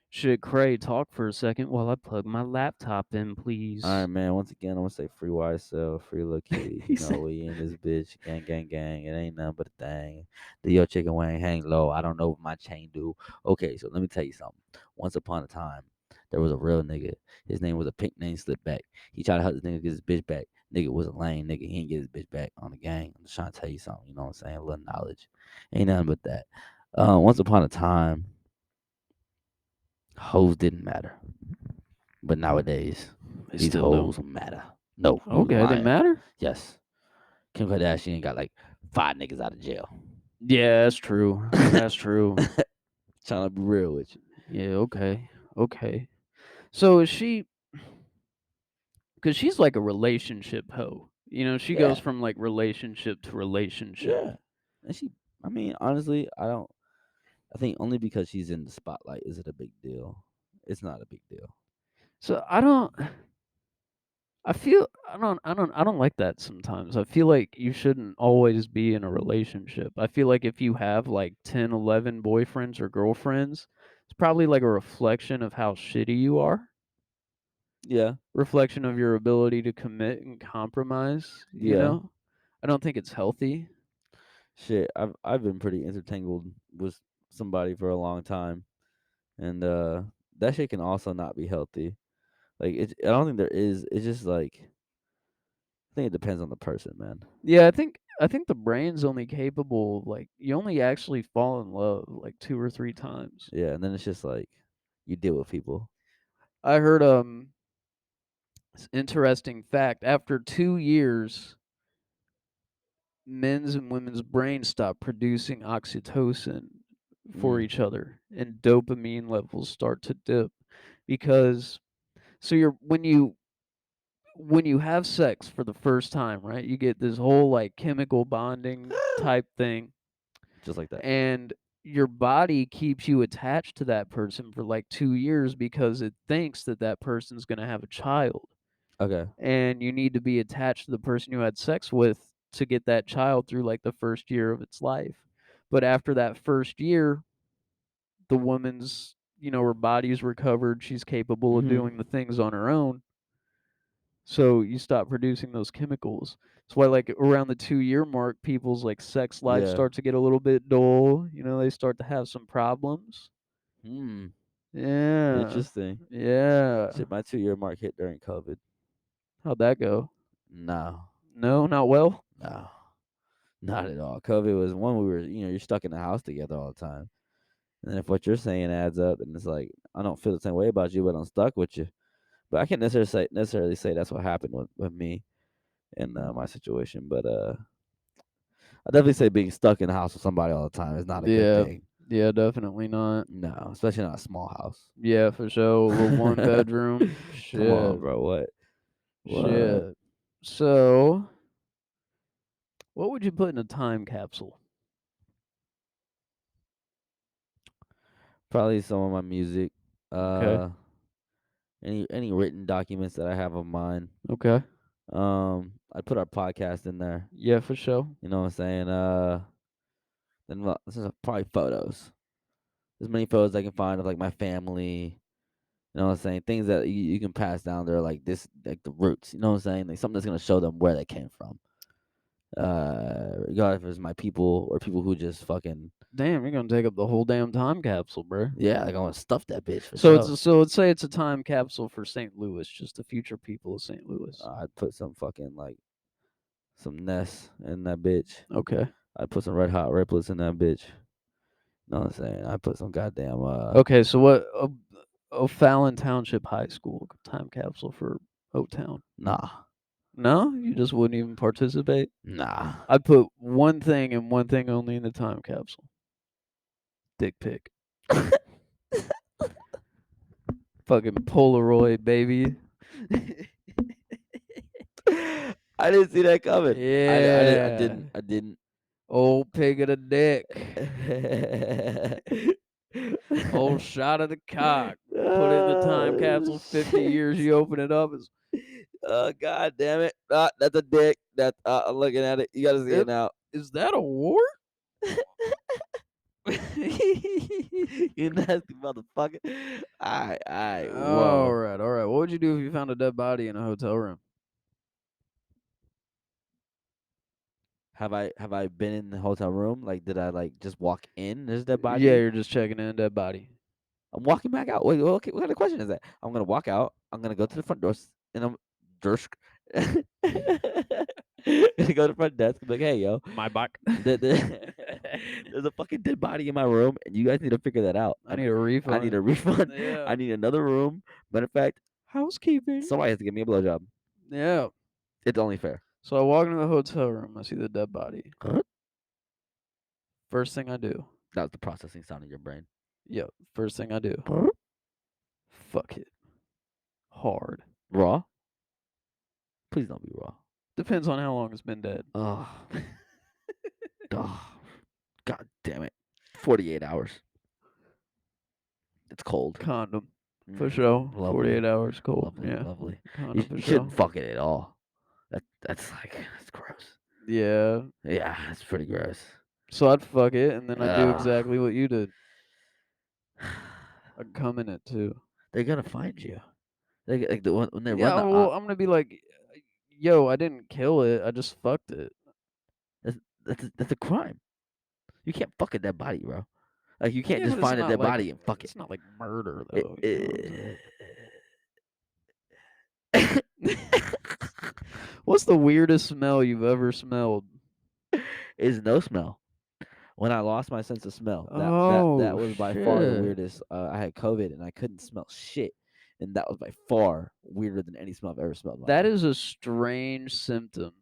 Shit, Cray, talk for a second while I plug my laptop in, All right, please. man. Once again, I'm gonna say free YSL, free Lil Kitty. He You said, know, we in this bitch, gang, gang, gang. It ain't nothing but a thing. Do your chicken wing hang low? I don't know what my chain do. Okay, so let me tell you something. Once upon a time, there was a real nigga. His name was a pink name slip back. He tried to help this nigga get his bitch back. Nigga was a lame nigga. He ain't get his bitch back on the gang. I'm just trying to tell you something. You know what I'm saying? A little knowledge. Ain't nothing but that. Once upon a time, hoes didn't matter. But nowadays, they these still don't. hoes matter. No, you Okay, they lying. matter? Yes. Kim Kardashian got like 5 niggas out of jail. Yeah, that's true. That's true. Trying to be real with you. Yeah, okay. Okay. So is she, because she's like a relationship hoe. You know, she goes Yeah, from like relationship to relationship. yeah. And she, I mean, honestly, I don't. I think only because she's in the spotlight is it a big deal. It's not a big deal. So I don't like that sometimes. I feel like you shouldn't always be in a relationship. I feel like if you have like 10, 11 boyfriends or girlfriends, it's probably like a reflection of how shitty you are. Yeah, Reflection of your ability to commit and compromise, you yeah. know? I don't think it's healthy. Shit, I've been pretty intertangled with somebody for a long time, and that shit can also not be healthy. Like I don't think there is. It's just like I think it depends on the person, man. Yeah, I think the brain's only capable of, like, you only actually fall in love like 2 or 3 times. Yeah, and then it's just like you deal with people. I heard this interesting fact. After 2 years, men's and women's brains stop producing oxytocin for Mm. each other and dopamine levels start to dip because so you're when you have sex for the first time, right? You get this whole like chemical bonding type thing, Just like that. and your body keeps you attached to that person for like 2 years because it thinks that that person's going to have a child, Okay. and you need to be attached to the person you had sex with to get that child through like the first year of its life. But after that first year, the woman's, her body's recovered, she's capable of Mhm. doing the things on her own. So you stop producing those chemicals. That's why like around the 2-year mark, people's like sex life Yeah. starts to get a little bit dull. They start to have some problems. Hmm. Yeah. Interesting. Yeah. Shit, my 2 year mark hit during COVID. How'd that go? No, No, not well. no, not at all. COVID was one we were, you're stuck in the house together all the time. And then if what you're saying adds up, then it's like I don't feel the same way about you, but I'm stuck with you. But I can't necessarily say that's what happened with me in my situation. But I definitely say being stuck in the house with somebody all the time is not a good Yeah. thing. Yeah, definitely not. No, especially not a small house. Yeah, for sure. A little one bedroom. Come on, Shit. bro. What? What? Shit. So, what would you put in a time capsule? Probably some of my music. Okay. Uh, any written documents that I have of mine. Okay. I'd put our podcast in there. Yeah, for sure. You know what I'm saying? Then this is probably photos. As many photos I can find of like my family. You know what I'm saying? Things that you can pass down. They're like this, like the roots. You know what I'm saying? Like something that's gonna show them where they came from. Regardless if it's my people or people who just fucking Damn, you're gonna take up the whole damn time capsule, bro. yeah, like I want to stuff that bitch for So sure. it's so let's say it's a time capsule for St. Louis, just the future people of St. Louis. I'd put some fucking like some Ness in that bitch. Okay. I'd put some Red Hot Riplets in that bitch. Know what I'm saying? I put some goddamn Okay, so what O'Fallon Township High School time capsule for O Town. nah. No, you just wouldn't even participate. Nah. I'd put one thing and one thing only in the time capsule. Dick pic. Fucking Polaroid, baby. I didn't see that coming. I Yeah. didn't. I didn't. Old pig of the dick. Old shot of the cock. Put it in the time capsule. 50 Shit. years, you open it up. God damn it. That's a dick. I'm looking at it. You gotta see it It, now. is that a wart? You nasty motherfucker. Alright, All whoa. right, all right. What would you do if you found a dead body in a hotel room? Have I been in the hotel room? Like, did I like just walk in? There's a dead Yeah, body. you're just checking in a dead body. I'm walking back out. Wait, okay, what kind of question is that? I'm gonna walk out. I'm gonna go to the front doors, and I'm Dursk. Gonna go to the front desk. And be like, hey, yo, Maybach. there's a fucking dead body in my room, and you guys need to figure that out. I need a I need refund. a refund. Yeah. I need another room. Matter of fact, Housekeeping. somebody has to give me a blowjob. Yeah. It's only fair. So I walk into the hotel room. I see the dead body. Huh? First thing I do. That was the processing sound in your brain. Yep. First thing I do. Huh? Fuck it. Hard. Raw? Please don't be raw. Depends on how long it's been dead. Oh, oh, god damn it. 48 hours. It's cold. Condom. For sure. Lovely. 48 hours cold. Lovely, Yeah. lovely. Condom for You sure. shouldn't fuck it at all. That's gross. Yeah. Yeah, that's pretty gross. So I'd fuck it and then I'd do Ugh. exactly what you did. I'd come in it too. They're gonna find you. Like the when they Yeah, run the well, I'm gonna be like, yo, I didn't kill it. I just fucked it. that's a crime. You can't fuck a dead body, bro. Like you can't Yeah, just but it's find a not dead like body and fuck it. it's not like murder It, though. You know what I'm saying? it What's the weirdest smell you've ever smelled? is no smell. When I lost my sense of smell, that Oh was by far the shit. weirdest. I had COVID and I couldn't smell shit, and that was by far weirder than any smell I've ever smelled in my That life. is a strange symptom.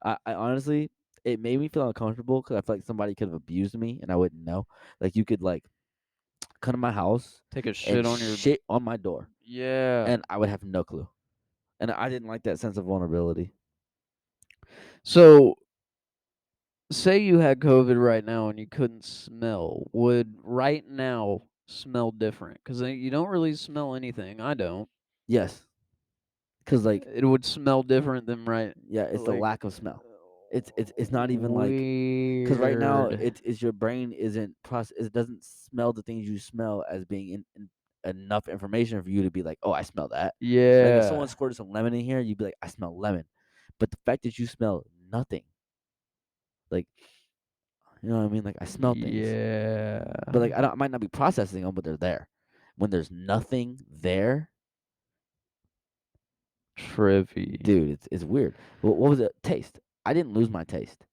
I honestly, it made me feel uncomfortable because I felt like somebody could have abused me and I wouldn't know. Like you could like come to my house Take a and shit on your shit on my door, yeah. and I would have no clue. And I didn't like that sense of vulnerability. So say you had COVID right now and you couldn't smell, would right now smell different? Because you don't really smell anything. I don't. Yes, because like It would smell different than right. yeah, it's the Like lack of smell. It's not even like because right now weird. it's your brain isn't process. It doesn't smell the things you smell as being in enough information for you to be like, oh, I smell that. Like if someone Yeah. squirted some lemon in here, you'd be like, I smell lemon. But the fact that you smell nothing, like you know what I mean, like I smell things, Yeah. but like I might not be processing them, but they're there. When there's nothing there, Trippy. dude, it's weird. What was it? Taste. I didn't lose my taste.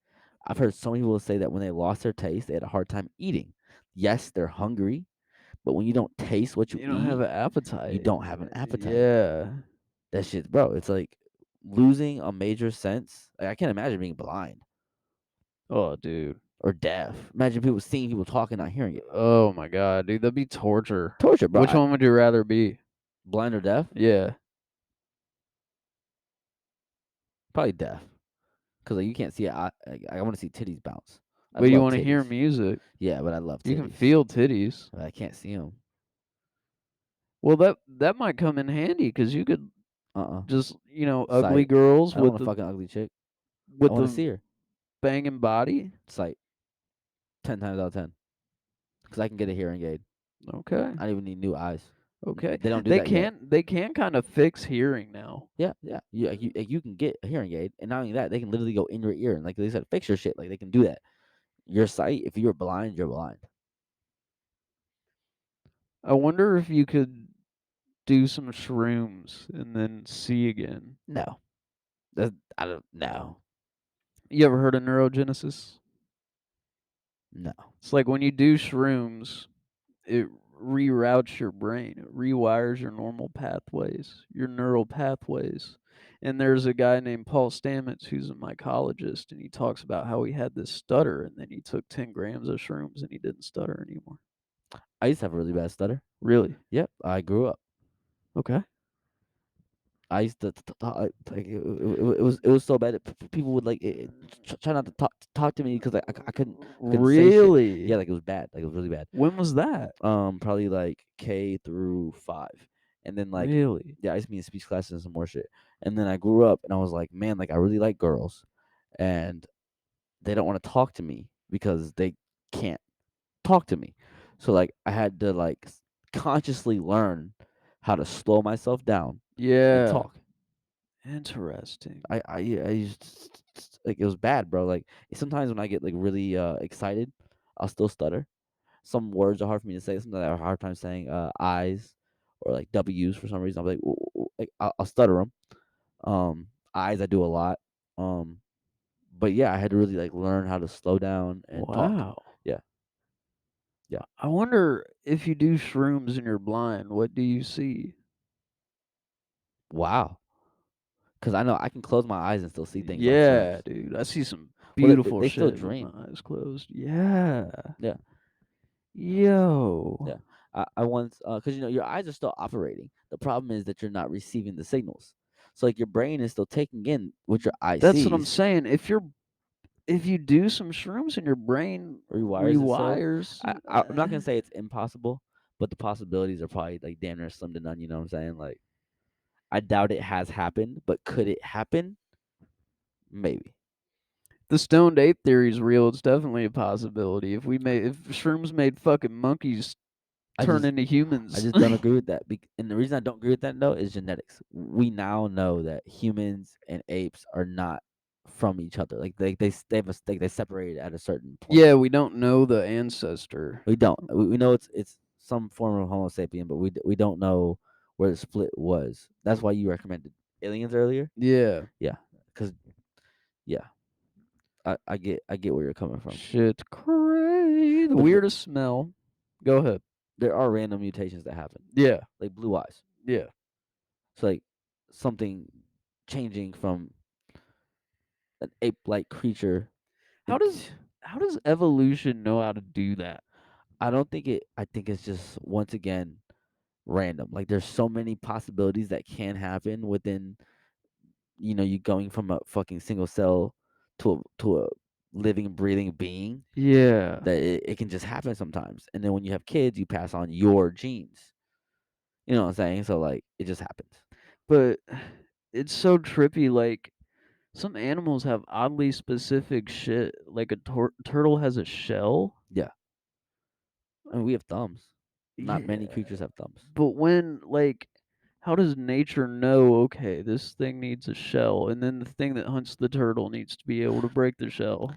I've heard so many people say that when they lost their taste, they had a hard time eating. Yes, they're hungry, but when you don't taste what you You don't have eat, an you appetite. don't have an appetite. Yeah. That shit, bro. It's like losing a major sense. Like, I can't imagine being blind. Oh, dude. or deaf. Imagine people seeing people talking, not hearing it. Oh my god, dude, that'd be torture. Torture, bro. Which one would you rather be? Blind or deaf? Yeah. Probably deaf. Cause like, you can't see it. I want to see titties bounce. I'd But you love want to hear titties. music. Yeah, but I love You can titties. feel titties. But I can't see them. Well, that might come in handy because you could Uh-uh. just, ugly Sight. girls I don't with want a the fucking ugly chick. I with want to the see her. banging body. Sight. 10 times out of 10. Cause I can get a hearing aid. Okay. I don't even need new eyes. Okay. They don't do They that yet. can kind of fix hearing now. Yeah, yeah. You can get a hearing aid, and not only that, they can literally go in your ear and like they said, fix your shit. Like they can do that. Your sight, if you're blind, you're blind. I wonder if you could do some shrooms and then see again. No, that's I don't know. You ever heard of neurogenesis? No. It's like when you do shrooms, it reroutes your brain. It rewires your normal pathways, your neural pathways. And there's a guy named Paul Stamets who's a mycologist, and he talks about how he had this stutter, and then he took 10 grams of shrooms and he didn't stutter anymore. I used to have a really bad stutter. Really? Yep, I grew up. Okay. I used to talk, like it was so bad that people would like try not to talk to me because I couldn't say shit. Really? Yeah, like it was bad. Like it was really bad. When was that? Probably like K through 5, and then like Really? yeah, I used to be in speech classes and some more shit. And then I grew up and I was like, man, like I really like girls, and they don't want to talk to me because they can't talk to me. So like I had to like consciously learn how to slow myself down and Yeah. talk. Interesting. I used like it was bad, bro. Like sometimes when I get like really excited, I'll still stutter. Some words are hard for me to say. Sometimes I have a hard time saying I's or like W's for some reason. I'm like, "Ooh, ooh, ooh," like I'll stutter them. I's I do a lot. Um, but yeah, I had to really like learn how to slow down and talk. Wow. Yeah, yeah. I wonder if you do shrooms and you're blind, what do you see? Wow. Because I know I can close my eyes and still see things on Yeah, shrooms. dude. I see some Well, beautiful they still shit with my dream. eyes closed. Yeah. Yeah, Yo. yeah. I once because your eyes are still operating. The problem is that you're not receiving the signals. So like your brain is still taking in what your eye That's what I'm sees, saying. If you do some shrooms and your brain rewires itself. rewires, I'm not gonna say it's impossible, but the possibilities are probably like damn near slim to none. You know what I'm saying? Like I doubt it has happened, but could it happen? Maybe. the stoned ape theory is real. It's definitely a possibility. If shrooms made fucking monkeys I turn just into I humans. just don't agree with that. And the reason I don't agree with that though is genetics. We now know that humans and apes are not from each other. Like they have a they separated at a certain point. Yeah, we don't know the ancestor. We don't. We know it's some form of Homo sapien, but we don't know where the split was. That's why you recommended aliens earlier. Yeah. Yeah, because yeah, I get where you're coming from. Shit crazy. The But weirdest smell. Go ahead. there are random mutations that happen, Yeah. like blue eyes. Yeah. So like something changing from an ape-like creature. How does how does evolution know how to do that? I don't think it. I think it's just once again random. Like there's so many possibilities that can happen within you going from a fucking single cell to a living, breathing being Yeah. that it can just happen sometimes. And then when you have kids, you pass on your genes. You know what I'm saying? So like it just happens. But it's so trippy. Like some animals have oddly specific shit. Like a turtle has a shell. Yeah. I mean, we have thumbs. Not many Yeah. creatures have thumbs. But when like how does nature know, okay, this thing needs a shell, and then the thing that hunts the turtle needs to be able to break the shell?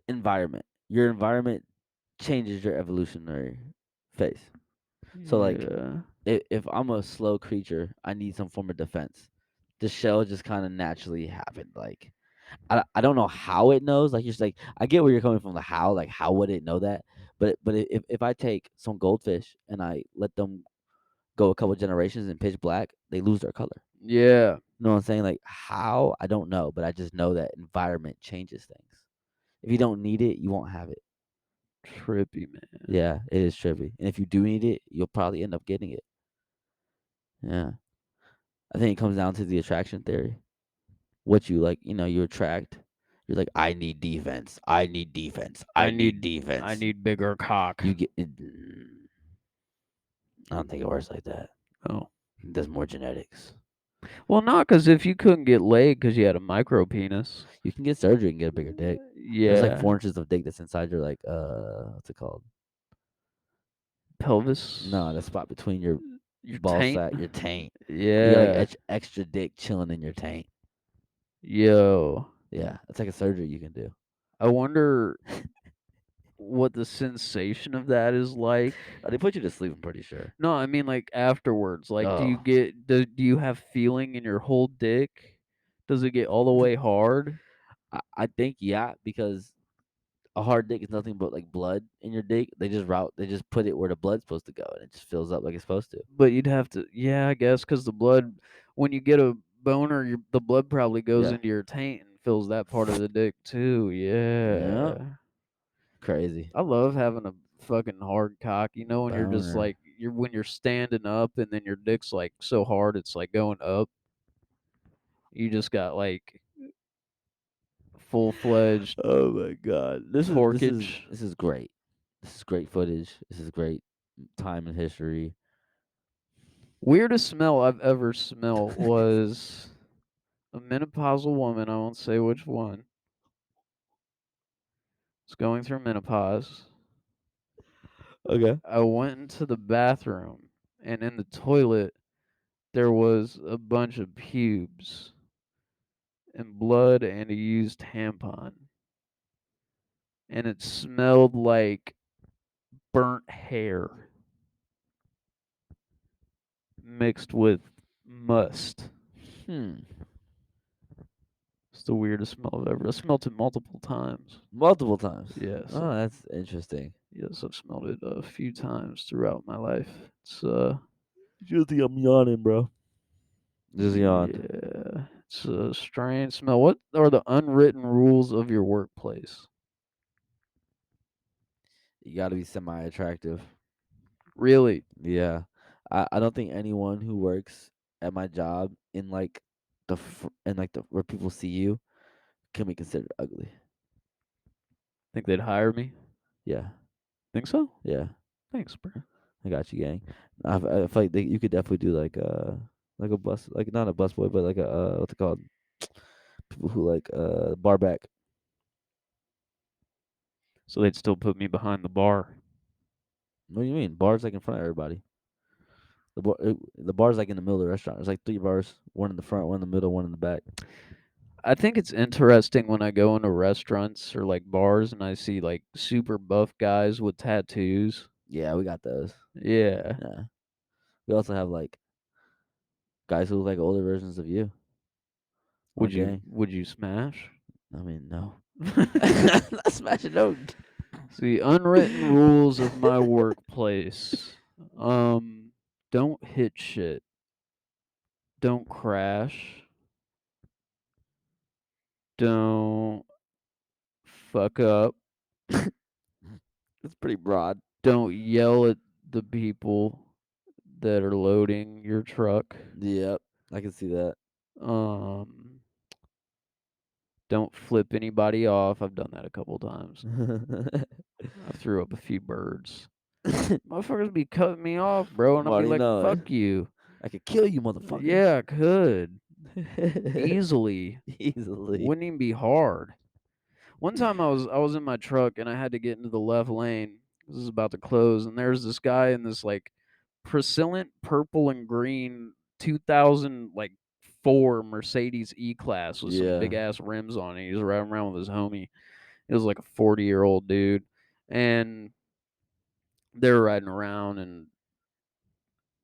Environment. Your environment changes your evolutionary phase. So like Yeah. if I'm a slow creature, I need some form of defense. The shell just kind of naturally happened. Like I don't know how it knows. Like you're just like I get where you're coming from. The how, like how would it know that? But if I take some goldfish and I let them go a couple generations in pitch black, they lose their color. Yeah. You know what I'm saying? Like how I don't know, but I just know that environment changes things. If you don't need it, you won't have it. Trippy, man. Yeah, it is trippy. And if you do need it, you'll probably end up getting it. Yeah. I think it comes down to the attraction theory. What you like, you attract. You're like, I need defense. I need defense. I I need need I defense. need bigger cock. You get. I don't think it works like that. Oh. There's more genetics. Well, not because if you couldn't get laid because you had a micro penis. You can get surgery and get a bigger dick. There's like Yeah. 4 inches of dick that's inside your like what's it called? Pelvis. No, the spot between your Your ball taint. sack, your taint. You got like Yeah. extra dick chilling in your taint. Yo. Yeah, it's like a surgery you can do. I wonder what the sensation of that is like. They put you to sleep. I'm pretty sure. No, I mean like afterwards. Like, do you Oh, get do you have feeling in your whole dick? Does it get all the way hard? I think yeah, because a hard dick is nothing but like blood in your dick. They just put it where the blood's supposed to go, and it just fills up like it's supposed to. But you'd have to, yeah, I guess, because the blood, when you get a boner, the blood probably goes Yeah. into your taint and fills that part of the dick too. Yeah. Yeah. Crazy. I love having a fucking hard cock. You know, when you're just Boner. like, when you're standing up and then your dick's like so hard it's like going up. You just got like full fledged Oh my god. torquage. This is great. This is great footage. This is great time in history. Weirdest smell I've ever smelled was a menopausal woman. I won't say which one. Was going through menopause. Okay. I went into the bathroom, and in the toilet there was a bunch of pubes and blood and a used tampon, and it smelled like burnt hair mixed with must. Hmm. It's the weirdest smell I've ever. I smelled it multiple times. Multiple times. Yes, Oh, that's interesting. yes, I've smelled it a few times throughout my life. It's You think I'm yawning, bro? Just yawned. yeah, it's a strange smell. What are the unwritten rules of your workplace? You got to be semi attractive. Really? Yeah. I don't think anyone who works at my job in like in like the where people see you can be considered ugly. Think they'd hire me? Yeah. Think so? Yeah. Thanks, bro. I got you, gang. I feel like you could definitely do like a bus, like not a bus boy, but like a what's it called? People who like bar back. So they'd still put me behind the bar. What do you mean? Bars like in front of everybody. The bar's like in the middle of the restaurant. There's like 3 bars, one in the front, one in the middle, one in the back. I think it's interesting when I go into restaurants or like bars and I see like super buff guys with tattoos. Yeah, we got those. Yeah. Yeah. We also have like guys who look like older versions of you. Our gang. Would you smash? I mean, no. Not smashing no. See, unwritten rules of my workplace. Um, don't hit shit. Don't crash. Don't fuck up. It's pretty broad. Don't yell at the people that are loading your truck. Yep, I can see that. Um, don't flip anybody off. I've done that a couple times. I threw up a few birds. Motherfuckers be cutting me off, bro, I'm and I'll be already like, knowing. "Fuck you." I could kill you, motherfuckers. Yeah, I could easily. Easily. Wouldn't even be hard. One time I was in my truck and I had to get into the left lane. This is about to close, and there's this guy in this like Priscillant purple and green 2000 like 4 Mercedes E-Class with some Yeah. big ass rims on it. He was riding around with his homie. It was like a 40-year-old dude, and they were riding around, and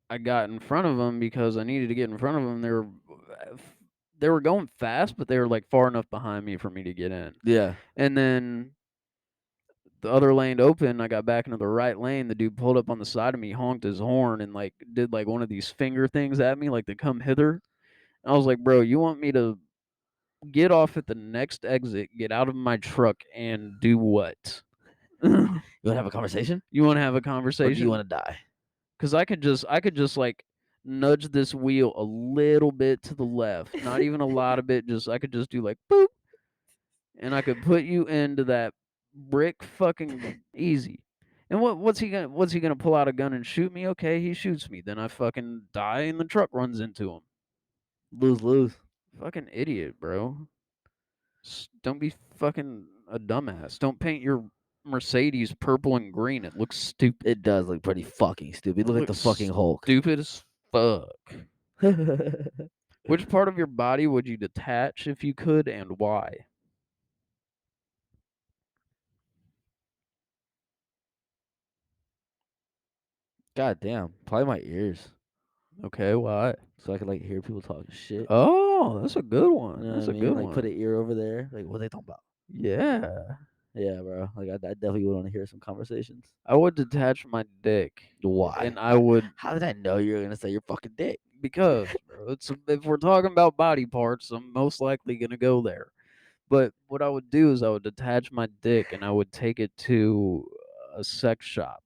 I got in front of them because I needed to get in front of them. They were going fast, but they were like far enough behind me for me to get in. Yeah. And then the other lane open, I got back into the right lane. The dude pulled up on the side of me, honked his horn, and like did like one of these finger things at me, like to come hither. I was like, bro, you want me to get off at the next exit, get out of my truck, and do what? You You want to have a conversation, want to have a or do you want conversation? to die? Because I could just like nudge this wheel a little bit to the left, not even a lot of bit. Just I could just do like boop, and I could put you into that brick fucking easy. And what's he gonna pull out a gun and shoot me? Okay, he shoots me. Then I fucking die and the truck runs into him. Lose lose. Fucking idiot, bro. Don't be fucking a dumbass. Don't paint your Mercedes purple and green. It looks stupid. It does look pretty fucking stupid. It Look like the looks fucking Hulk. stupid as fuck. Which part of your body would you detach if you could, and why? God damn. Probably my ears, Okay, why? so I could like hear people talking shit. Oh, that's a good You one. know what That's I a mean? good Like put one. an ear over there. Like what they talking about? Yeah. Yeah, bro. Like I definitely would want to hear some conversations. I would detach my dick, Why? and I would How did I know you were gonna say your fucking dick? because, bro, it's if we're talking about body parts, I'm most likely gonna go there. But what I would do is I would detach my dick and I would take it to a sex shop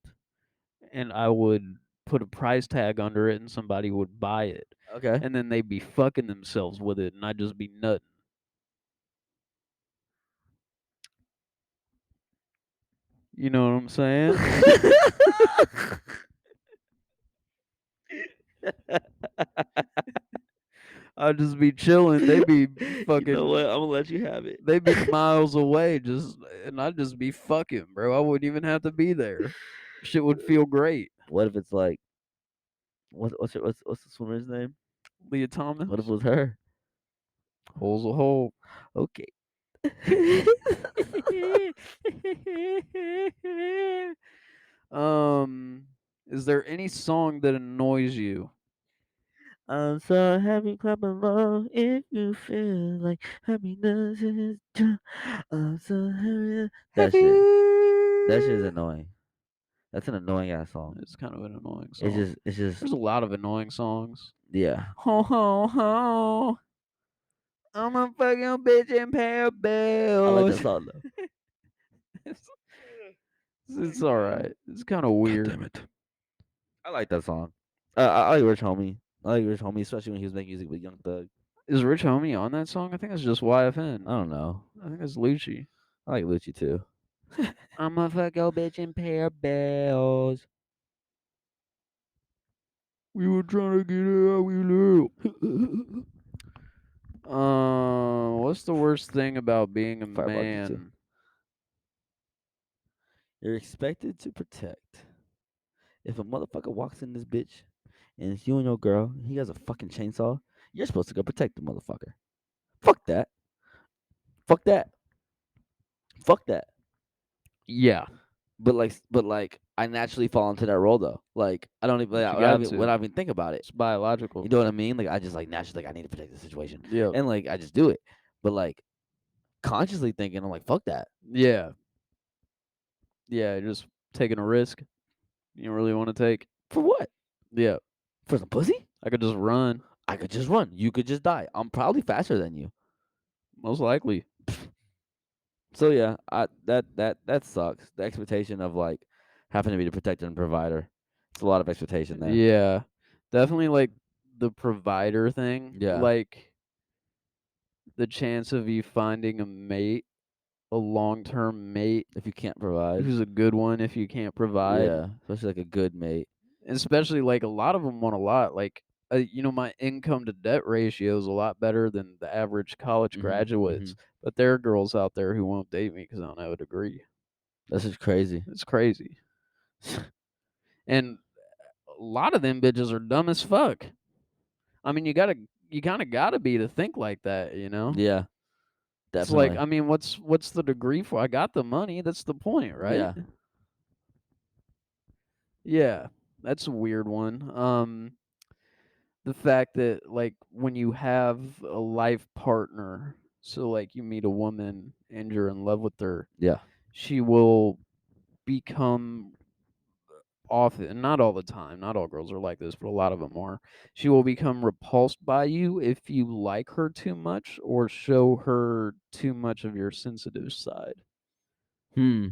and I would put a price tag under it and somebody would buy it. Okay. And then they'd be fucking themselves with it and I'd just be nutting. You know what I'm saying? I'd just be chilling. They'd be You know what? fucking I'm gonna let you have it. they'd be miles away just and I'd just be fucking, bro. I wouldn't even have to be there. Shit would feel great. What if it's like what's the swimmer's name? Leah What if it Thomas, was her? hole's a hole. Okay. Um, is there any song that annoys you? I'm so happy, clap along if you feel like happiness is true. I'm so happy. That shit. That shit is Happy. annoying. That's an annoying ass song. It's kind of an annoying It's song. just it's just There's a lot of annoying songs. yeah. Ho ho ho! I'm a fucking bitch and pay a I like that bills. song though. it's, it's all right. It's kind of God weird. damn it. I like that song. I like Rich Homie. I like Rich Homie, especially when he was making music with Young Thug. Is Rich Homie on that song? I think it's just I YFN. don't know. I think it's Lucci. I like Lucci too. I'm a fucking bitch and pay her bills. We were trying to get it how we live. What's the worst thing about being a Firebarky too. man? You're expected to protect. If a motherfucker walks in this bitch and it's you and your girl, he has a fucking chainsaw, you're supposed to go protect the motherfucker. Fuck that. Fuck that. Fuck that. Yeah, But like, I naturally fall into that role though. Like, I don't even, you got when I to. even think about it. It's biological. You know what I mean? Like, I just like naturally, like, I need to protect the situation, Yeah, and like, I just do it. But like, consciously thinking, I'm like, fuck that. yeah, yeah. You're just taking a risk you don't really want to take. For what? Yeah, For some pussy? I could just run. I could just run. You could just die. I'm probably faster than you. Most likely. So yeah, that sucks. The expectation of like having to be the protector and provider. It's a lot of expectation there. Yeah, definitely like the provider thing. Yeah. Like the chance of you finding a mate, a long-term mate If you can't provide. who's a good one if you can't provide. Yeah. Especially like a good mate. Especially like a lot of them want a lot. Like, my income to debt ratio is a lot better than the average college Hmm. graduates. But there are girls out there who won't date me because I don't have a degree. That's just crazy. It's crazy. And a lot of them bitches are dumb as fuck. I mean, you kind of gotta be to think like that, you know. Yeah. It's like, Definitely. I mean, what's the degree for? I got the money. That's the point, right? Yeah. Yeah, that's a weird one. The fact that like when you have a life partner, so like you meet a woman and you're in love with her, Yeah. she will become often, not all the time, not all girls are like this, but a lot of them are. She will become repulsed by you if you like her too much or show her too much of your sensitive side. Hmm.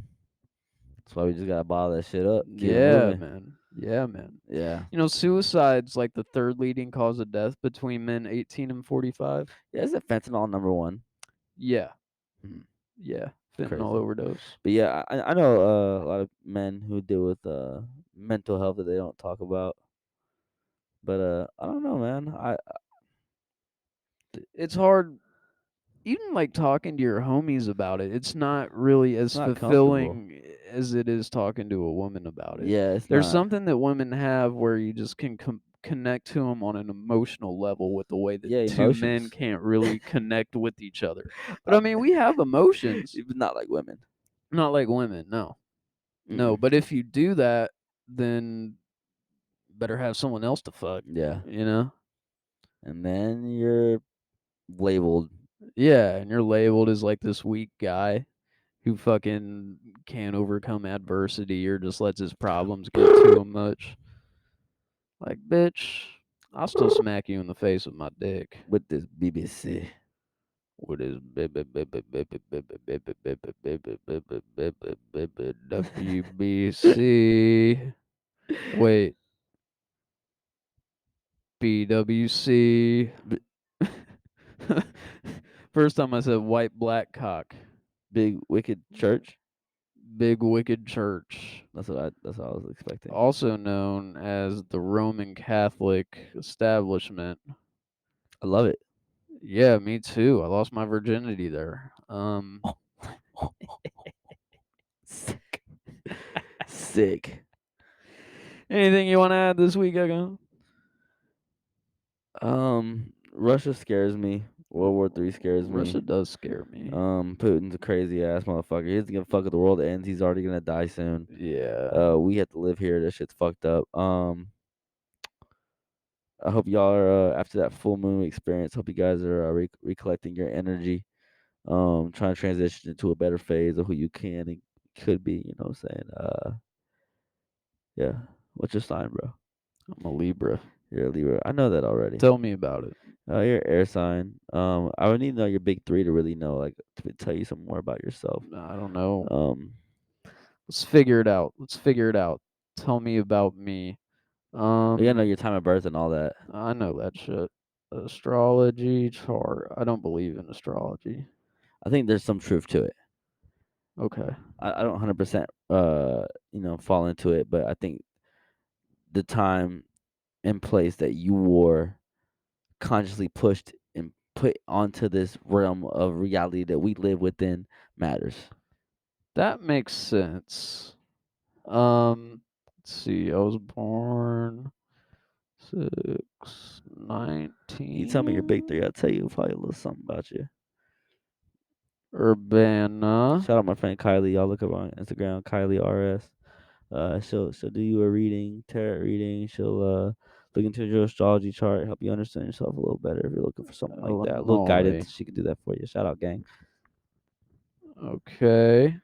That's why we just gotta bottle that shit up. Keep it Yeah, moving. man. Yeah, man. Yeah. You know, suicide's like the third leading cause of death between men 18 and 45. Yeah, isn't fentanyl number one? Yeah, Hmm. yeah. Fentanyl Crazy. overdose. But yeah, I know a lot of men who deal with mental health that they don't talk about. But I don't know, man. It's hard, even like talking to your homies about it, it's not really It's as not comfortable. fulfilling as it is talking to a woman about it. Yeah, it's There's not. something that women have where you just can connect to them on an emotional level with the way that Yeah, two men emotions. can't really connect with each other. But Uh, I mean, we have emotions, It's not like women. not like women, no. No, Mm-mm. but if you do that, then better have someone else to fuck, Yeah, you know? and then you're labeled. Yeah, and you're labeled as like this weak guy who fucking can't overcome adversity or just lets his problems get to him much. Like, bitch, I'll still smack you in the face with my dick. With this BBC. What is WBC? Wait, BWC. B- First time I said white black cock. Big wicked church. Big wicked church. That's what I was expecting. Also known as the Roman Catholic establishment. I love it. Yeah, me too. I lost my virginity there. Sick. Sick. Anything you want to add this week, Echo? Russia scares me. World War Three scares me. Russia does scare me. Putin's a crazy ass motherfucker. He's gonna fuck if the world ends. He's already gonna die soon. Yeah. We have to live here. This shit's fucked up. I hope y'all are after that full moon experience. Hope you guys are recollecting your energy. Trying to transition into a better phase of who you can and could be. You know what I'm saying? Yeah. What's your sign, bro? I'm a Libra. You're a Libra. I know that already. Tell me about it. You're air sign. I would need to know your big three to really know, like, to tell you some more about yourself. I don't know. Um, Let's figure it out. Let's figure it out. Tell me about me. you gotta know your time of birth and all that. I know that shit. Astrology chart. I don't believe in astrology. I think there's some truth to it. Okay. I don't 100% fall into it, but I think the time and place that you were consciously pushed and put onto this realm of reality that we live within matters. That makes sense. Let's see. I was born 6 You tell me your big 19. three, I'll tell you probably a little something about you. Urbana. Shout out my friend Kylie. Y'all look up on Instagram, Kylie RS. She'll do you a reading, tarot reading. She'll look into your astrology chart, help you understand yourself a little better if you're looking for something like that. A little Illinois. guidance, she can do that for you. Shout out, gang. Okay.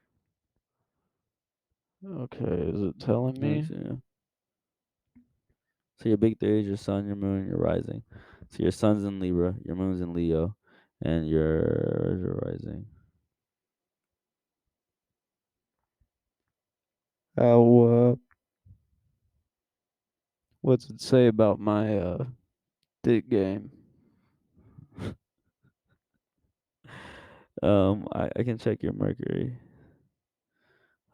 Okay. Is it telling me? Yeah. So your big three is your sun, your moon, your rising. So your sun's in Libra, your moon's in Leo, and your rising. How, what's it say about my dick game? I can check your Mercury.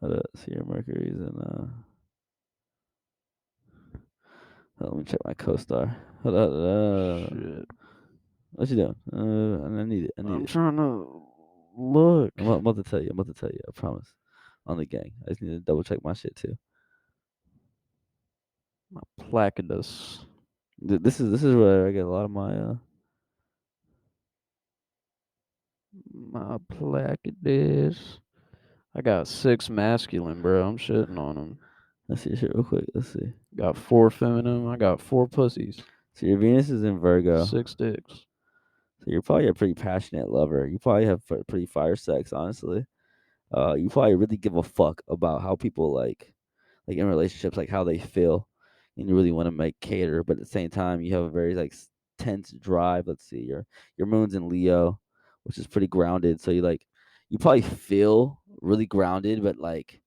Hold up, see your Mercury's in let me check my co-star. Hold up, Shit. what you doing? I need it. I need I'm it. trying to look. I'm about to tell you. I'm about to tell you. I promise. On the gang. I just need to double check my shit too. My Placidus. This is where I get a lot of my My Placidus. I got 6 masculine, bro. I'm shitting on them. let's see your shit real quick. Let's see. Got 4 feminine. I got 4 pussies. So your Venus is in Virgo. 6 dicks. So you're probably a pretty passionate lover. You probably have pretty fire sex, honestly. You probably really give a fuck about how people like like in relationships, like how they feel, and you really want to make cater, but at the same time, you have a very like tense drive. Let's see, your moon's in Leo, which is pretty grounded. So you probably feel really grounded, but like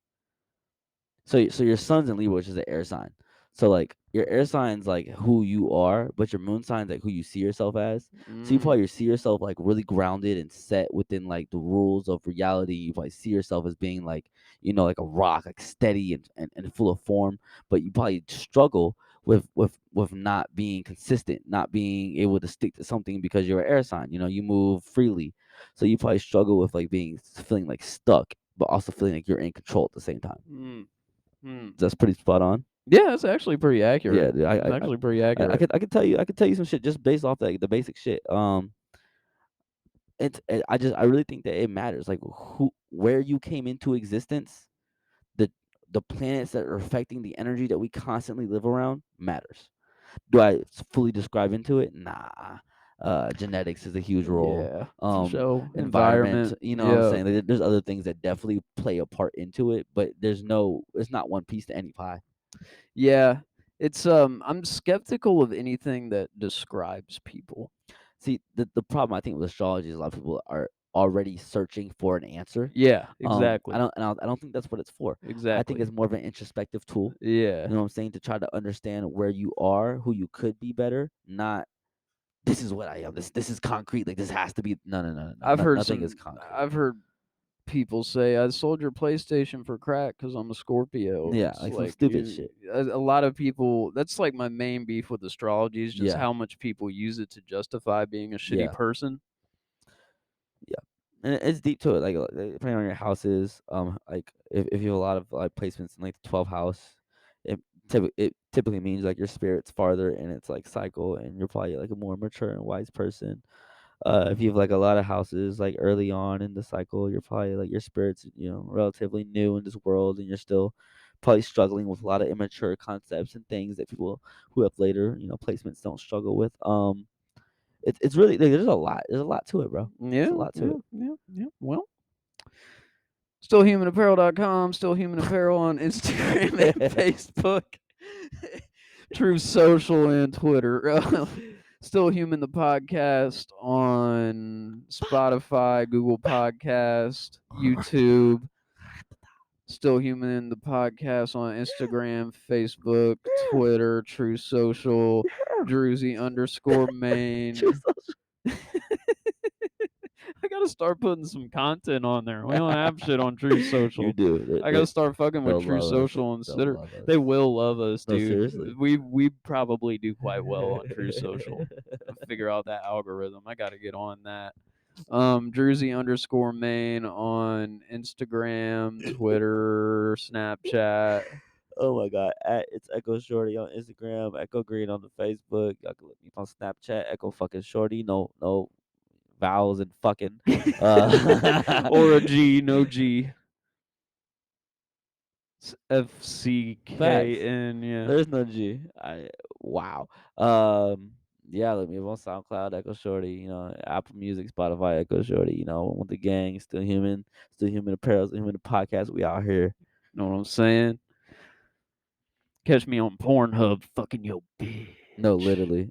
so your sun's in Libra, which is an air sign. So like your air sign's like who you are, but your moon sign's like who you see yourself as. So you Mm. probably see yourself like really grounded and set within like the rules of reality. You probably see yourself as being like, like a rock, like steady and full of form. But you probably struggle with not being consistent, not being able to stick to something because you're an air sign. You move freely. So you probably struggle with like feeling like stuck, but also feeling like you're in control at the same time. Mm. Mm. That's pretty spot on. Yeah, that's actually pretty Yeah, accurate. dude, It's actually pretty I accurate. could tell you some shit just based off the basic shit. I really think that it matters, like where you came into existence, the the planets that are affecting the energy that we constantly live around matters. Do I fully describe into it? Nah. Genetics is a huge role. Yeah, for sure. Environment, Environment. you know what I'm Yeah. saying? There's other things that definitely play a part into it, but it's not one piece to any pie. Yeah. It's I'm skeptical of anything that describes people. See, the problem I think with astrology is a lot of people are already searching for an answer. Yeah, I exactly. don't, and I don't think that's what it's for. I think Exactly. it's more of an introspective tool. Yeah. You know what I'm saying? To try to understand where you are, who you could be better. Not this is what I am. This is concrete. Like this has to be. No, no, no, no, no. I've heard Nothing is some concrete. I've heard people say I sold your PlayStation for crack cuz I'm a Scorpio. Yeah, It's like some like stupid shit. a lot of people, that's like my main beef with astrology is just Yeah, how much people use it to justify being a shitty yeah. person. Yeah, and it's deep to it. Like, depending on your houses, like if you have a lot of like placements in like the 12th house, it typically means like your spirit's farther in its like cycle, and you're probably like a more mature and wise person. If you have like a lot of houses like early on in the cycle, you're probably like your spirit's relatively new in this world, and you're still probably struggling with a lot of immature concepts and things that people who have later placements don't struggle with. It's really like, there's a lot to it, bro. There's a Yeah, lot to yeah, it. yeah, yeah. Well, stillhumanapparel.com, Still Human Apparel on Instagram and Facebook, True Social and Twitter. Still Human the podcast on Spotify, Google Podcast, YouTube. Still Human the podcast on Instagram, Facebook, Twitter, True Social, Druzy_Main. I gotta start putting some content on there. We don't have shit on True You Social. do. I gotta start fucking with They'll True love us. Social They'll instead of. love us. They will love us, No, dude. seriously. We probably do quite well on True Social. Figure out that algorithm. I gotta get on that. Druzy_Main on Instagram, Twitter, Snapchat. Oh my god. It's Echo Shorty on Instagram, Echo Green on the Facebook. Y'all can look me up on Snapchat, Echo fucking Shorty. No vowels and fucking Or a G, no G. facts. FCKN, yeah. There's no G. Wow. Yeah, look me up on SoundCloud, Echo Shorty, Apple Music, Spotify, Echo Shorty, with the gang, still human apparel, still human podcast. We out here. Know what I'm saying? Catch me on Pornhub fucking yo No, bitch. literally.